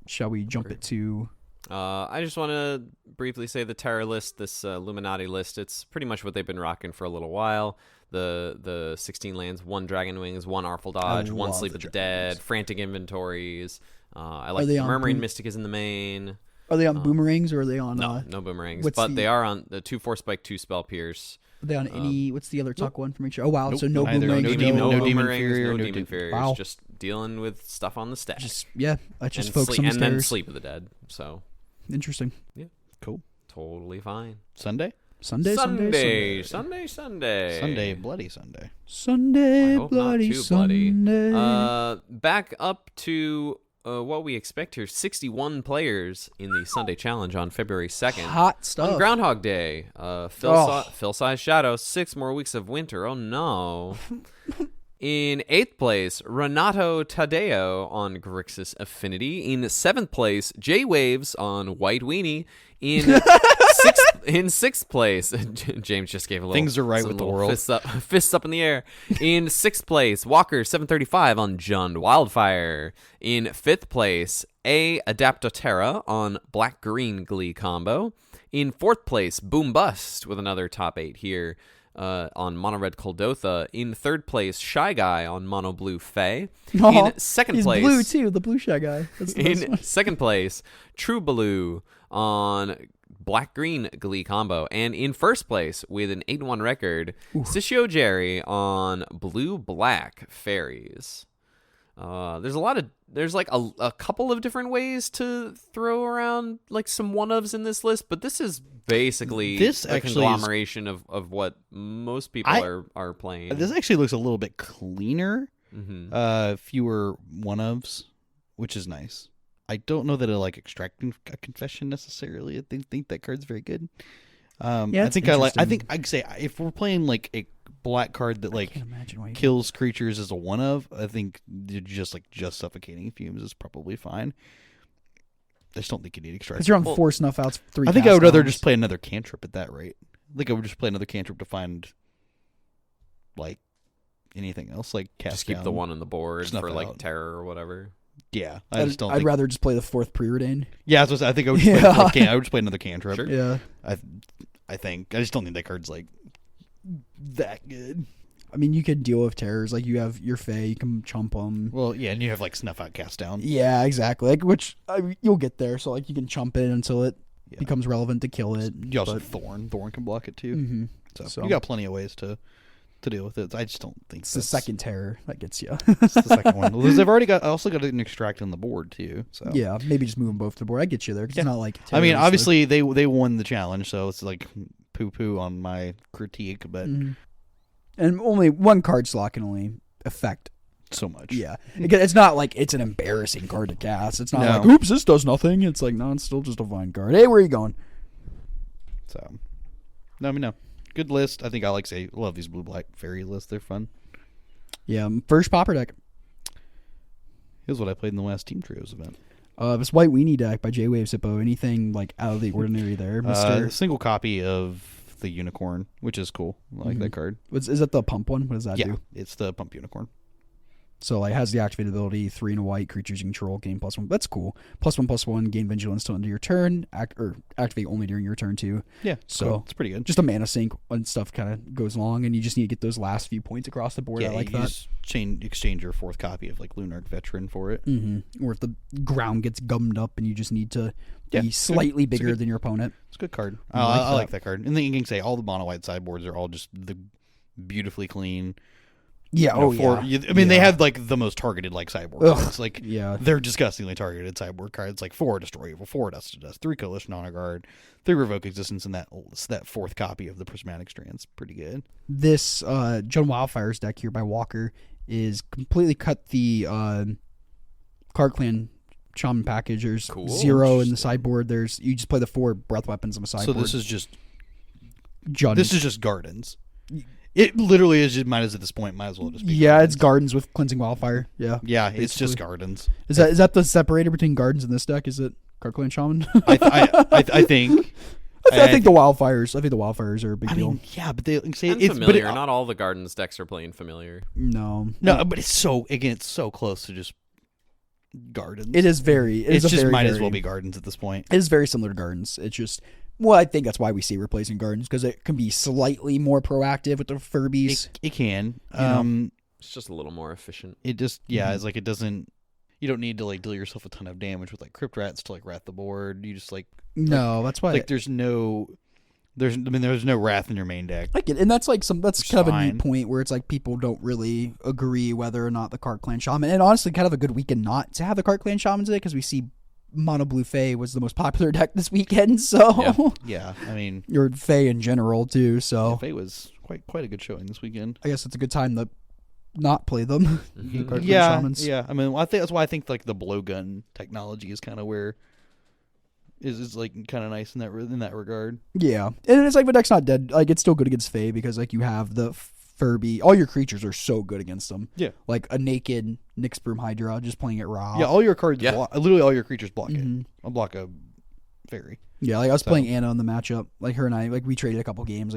Shall we jump it to... I just want to briefly say the Terror list, this Illuminati list, it's pretty much what they've been rocking for a little while. The 16 lands, 1 Dragon Wings, 1 Artful Dodge, 1 Sleep of the Dead, Frantic Inventories. I like the Murmuring Mystic is in the main. Are they on boomerangs or are they on... No boomerangs, but they are on the 2 Force Spike, 2 Spell Pierce. Are they on any... What's the other tuck one for each? Oh, wow. Nope, so no boomerangs. No Demon Furiers, no Demon Furiers. Wow. Just dealing with stuff on the stack. I just focus on the and then Sleep of the Dead, so... Interesting. Yeah. Cool. Totally fine. Sunday, Bloody Sunday. Bloody Sunday. Back up to what we expect here. 61 players in the Sunday Challenge on February 2nd. Hot stuff. On Groundhog Day. Fill-size Shadow. 6 more weeks of winter. Oh, no. In 8th place, Renato Tadeo on Grixis Affinity. In 7th place, J-Waves on White Weenie. In 6th place, James just gave a little... Things are right with the world. Fists up in the air. In 6th place, Walker 735 on Jund Wildfire. In 5th place, Adaptotera on Black-Green Glee combo. In 4th place, Boom Bust with another top 8 here. On Mono Red Kuldotha. In 3rd place, Shy Guy on Mono Blue Fae. In 2nd place, blue too. The blue Shy Guy. That's the in 2nd place, True Blue on Black Green Glee combo. And in 1st place, with an 8-1 record, Sishio Jerry on Blue Black Fairies. There's like a couple of different ways to throw around like some one-ofs in this list, but this is basically a conglomeration of what most people are playing. This actually looks a little bit cleaner, fewer one-ofs, which is nice. I don't know that I like Extracting a Confession necessarily. I think that card's very good. I think I'd say if we're playing like a black card that like kills creatures as a one of, I think just Suffocating Fumes is probably fine. I just don't think you need Extract. Because you're on 4 snuff outs, 3. I think I would rather just play another cantrip at that rate. I think I would just play another cantrip to find like anything else, like cast just keep down, the one on the board for like out. terror or whatever. Yeah, I'd rather just play the 4th Preordain. Yeah, I think I would just play I would just play another cantrip. Sure. Yeah, I think I just don't think that card's like that good. I mean, you could deal with terrors. Like, you have your Fae, you can chump them. Well, yeah, and you have, like, Snuff Out, Cast Down. Yeah, exactly. Like, which, you'll get there. So, like, you can chump it until it becomes relevant to kill it. You also Thorn. Thorn can block it, too. Mm-hmm. So, you got plenty of ways to deal with it. I just don't think it's the second terror that gets you. It's the second one. Well, they've already also got an Extract on the board, too. So yeah, maybe just move them both to the board. I get you there. Cause it's not like I mean, obviously, they won the challenge, so it's like poo-poo on my critique, but... Mm-hmm. And only one card slot can only affect so much. Yeah. It's not like it's an embarrassing card to cast. It's not like, oops, this does nothing. It's like, no, it's still just a fine card. Hey, where are you going? So, no. Good list. I think I love these blue-black fairy lists. They're fun. Yeah, first Pauper deck. Here's what I played in the last Team Trios event. This White Weenie deck by J-Wave Hippo. Anything like out of the ordinary there, Mr. Single copy of the Unicorn, which is cool. I like that card. Is that the pump one? What does that do? Yeah, it's the Pump Unicorn. So, like, has the activated ability, 3 and a white, creatures you control, gain +1. That's cool. +1/+1, gain vigilance till end of your turn, activate only during your turn, too. Yeah, so cool. It's pretty good. Just a mana sink and stuff kind of goes along, and you just need to get those last few points across the board. Yeah, I like that. Just exchange your 4th copy of, like, Lunarch Veteran for it. Mm-hmm. Or if the ground gets gummed up and you just need to be slightly bigger than your opponent. It's a good card. I like that card. And then you can say all the mono white sideboards are all just the beautifully clean. Yeah, they have like the most targeted like sideboard cards. Like they're disgustingly targeted sideboard cards. Like 4 Destroy Evil, 4 Dust to Dust, 3 Coalition Honor Guard, 3 Revoke Existence, and that 4th copy of the Prismatic Strands. Pretty good. This Jund Wildfire's deck here by Walker is completely cut the Card Clan Shaman package. There's 0 in the sideboard. You just play the 4 breath weapons on the sideboard. So this is just Jund. This is just Gardens. It literally is just might as well just be. Yeah, gardens. it's gardens with cleansing wildfire. Yeah. Yeah, it's just gardens. Is that the separator between gardens in this deck? Is it Card Clan Shaman? I think. I think the wildfires. I think the wildfires are a big deal. Yeah, but they say it's familiar. But not all the gardens decks are playing familiar. No, but it's so close to just gardens. It is very. Might as well be gardens at this point. It is very similar to gardens. It's just. Well, I think that's why we see replacing gardens because it can be slightly more proactive with the Furbies. It can. It's just a little more efficient. It just it's like it doesn't. You don't need to like deal yourself a ton of damage with like crypt rats to like rat the board. You just that's why there's no wrath in your main deck. I get it. And that's like that's kind of a neat point where it's like people don't really agree whether or not the Card Clan Shaman, and honestly kind of a good weekend not to have the Card Clan Shaman today because we see Mono Blue Fae was the most popular deck this weekend, so yeah. I mean, or Fae in general too. So Fae was quite a good showing this weekend. I guess it's a good time to not play them. Yeah. I mean, I think that's why I think like the blowgun technology is kind of where is like kind of nice in that regard. Yeah, and it's like the deck's not dead. Like it's still good against Fae because like you have the Furby. All your creatures are so good against them. Yeah, like a naked Nyxbroom Hydra just playing it raw. Yeah, all your cards block. Literally, all your creatures block it. I'll block a fairy. Yeah, like I was playing Anna in the matchup. Like her and I, like we traded a couple games.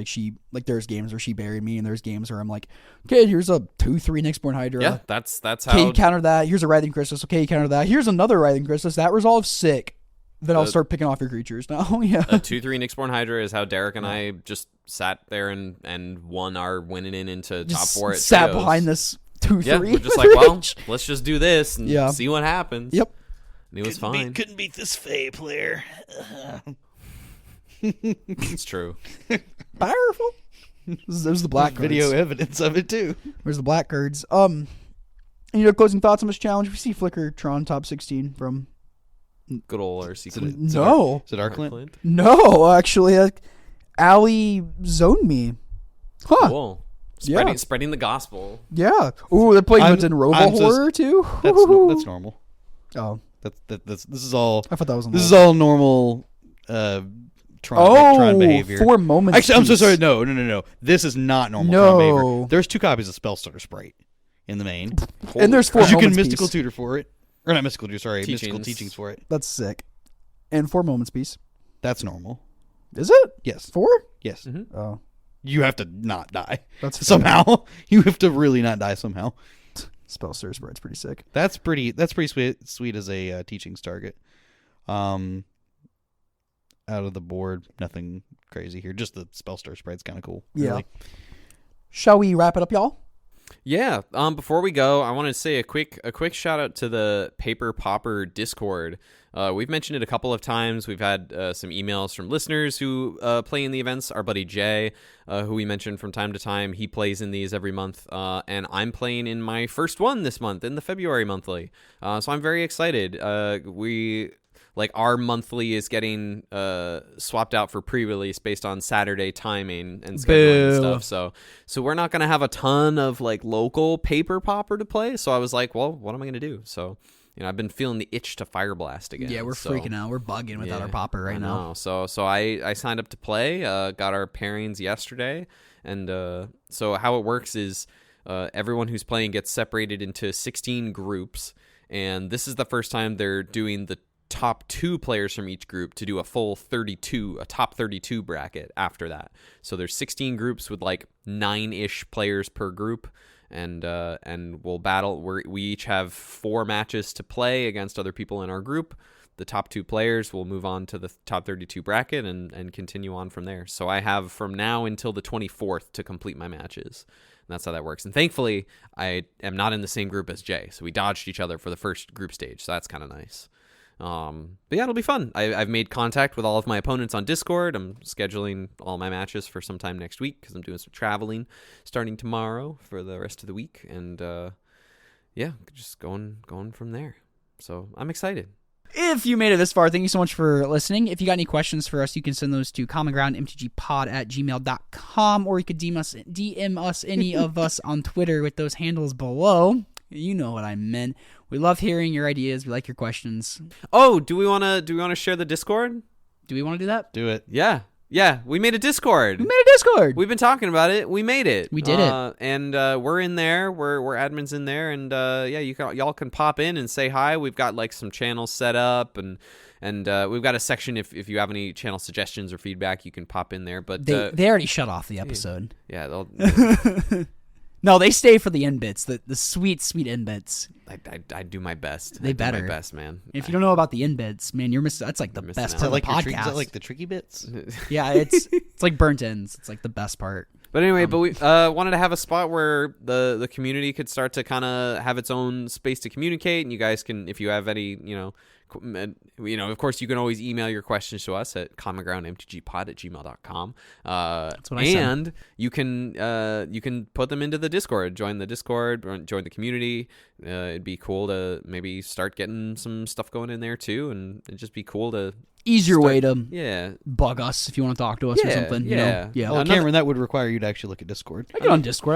Like there's games where she buried me, and there's games where I'm like, okay, here's a 2/3 Nyxborn Hydra. Yeah, that's how. Okay, you counter that. Here's a Writhing Christus. Okay, you counter that. Here's another Writhing Christus. That resolves sick. Then I'll start picking off your creatures now. Yeah. A 2/3 Nyxborn Hydra is how Derek and I just sat there and won our winning into just top 4 at sat trios. behind this 2/3. Yeah, we're just like, well, let's just do this and see what happens. Yep. And it was fine. Couldn't beat this Fae player. It's true. Powerful. There's the black cards. Video evidence of it too. There's the black cards. Closing thoughts on this challenge. We see Flicker Tron top 16 from good old RC Clint. No. Is it our Clint? No, actually. Allie zoned me. Huh. Cool. Spreading the gospel. Yeah. Ooh, they're playing what's in Robo Horror too? That's normal. Oh. This is all. I thought that was This is all normal Tron behavior. 4 moments. Actually, I'm so sorry. No. This is not normal Tron behavior. There's 2 copies of Spellstarter Sprite in the main. And there's 4 moments. You can Mystical Tutor for it. Or not Mystical Tutor, sorry. Mystical Teachings for it. That's sick. And 4 moments piece. That's normal. Is it? Yes. 4? Yes. Mm-hmm. Oh. You have to not die. That's somehow. You have to really not die somehow. Spellstarter Sprite's pretty sick. That's pretty sweet as a teachings target. Out of the board, nothing crazy here. Just the Spellstarter Sprite's kind of cool. Yeah. Really. Shall we wrap it up, y'all? Yeah. Before we go, I want to say a quick shout out to the Paper Pauper Discord. We've mentioned it a couple of times. We've had some emails from listeners who play in the events. Our buddy Jay, who we mentioned from time to time, he plays in these every month. And I'm playing in my first one this month, in the February monthly. So I'm very excited. Our monthly is getting swapped out for pre-release based on Saturday timing and scheduling and stuff. So we're not going to have a ton of local Paper Pauper to play. So I was like, well, what am I going to do? So I've been feeling the itch to Fire Blast again. Yeah, we're freaking out. We're bugging without our Pauper right now. So I signed up to play. Got our pairings yesterday, and so how it works is everyone who's playing gets separated into 16 groups, and this is the first time they're doing the top 2 players from each group to do a full 32, a top 32 bracket after that. So there's 16 groups with 9-ish players per group. And we'll battle. We each have 4 matches to play against other people in our group. The top 2 players will move on to the top 32 bracket and continue on from there. So I have from now until the 24th to complete my matches. And that's how that works. And thankfully, I am not in the same group as Jay. So we dodged each other for the first group stage. So that's kind of nice. But yeah, it'll be fun. I've made contact with all of my opponents on Discord. I'm scheduling all my matches for sometime next week because I'm doing some traveling starting tomorrow for the rest of the week. And yeah, just going from there. So I'm excited. If you made it this far, thank you so much for listening. If you got any questions for us, you can send those to commongroundmtgpod@gmail.com, or you could DM us any of us on Twitter with those handles below. You know what I meant. We love hearing your ideas. We like your questions. Oh, do we want to share the Discord? Do we want to do that? Do it. Yeah. Yeah, we made a Discord. We've been talking about it. We made it. We did it. And we're in there. We're admins in there, and y'all can pop in and say hi. We've got like some channels set up, and we've got a section if you have any channel suggestions or feedback, you can pop in there. But they already shut off the episode. Yeah, they'll. No, they stay for the end bits, the sweet end bits. I do my best. They better. Do my best, man. If you don't know about the end bits, man, you're missing. That's like the best part of the podcast. Is that like the tricky bits? Yeah, it's like burnt ends. It's like the best part. But anyway, we wanted to have a spot where the community could start to kind of have its own space to communicate, and you guys can, if you have any, of course, you can always email your questions to us at commongroundmtgpod@gmail.com. That's what I said. And you can put them into the Discord. Join the Discord, join the community. It'd be cool to maybe start getting some stuff going in there too, and it'd just be cool to way to bug us if you want to talk to us or something. Yeah. Well, Cameron, that would require you to actually look at Discord. I get on Discord.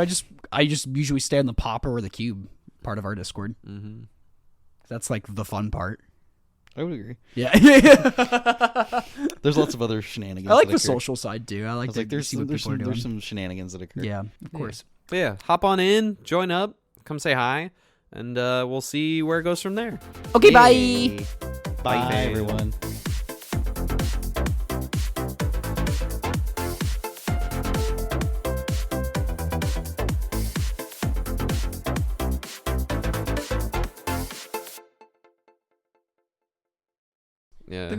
I just usually stay on the Pauper or the Cube part of our Discord. Mm-hmm. That's like the fun part. I would agree. Yeah. There's lots of other shenanigans. I like the social side too. I like to see what people are doing. There's some shenanigans that occur. Yeah, of course. But yeah, hop on in, join up, come say hi, and we'll see where it goes from there. Okay, bye. Bye, everyone. Yeah,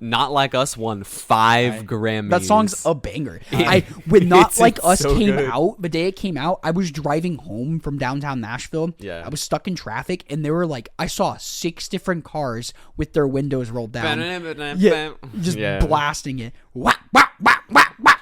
Not Like Us won 5 Grammys. That song's a banger. When Not Like Us came out, the day it came out, I was driving home from downtown Nashville. Yeah. I was stuck in traffic, and there were like, I saw 6 different cars with their windows rolled down. Just blasting it. Wah, wah, wah, wah, wah.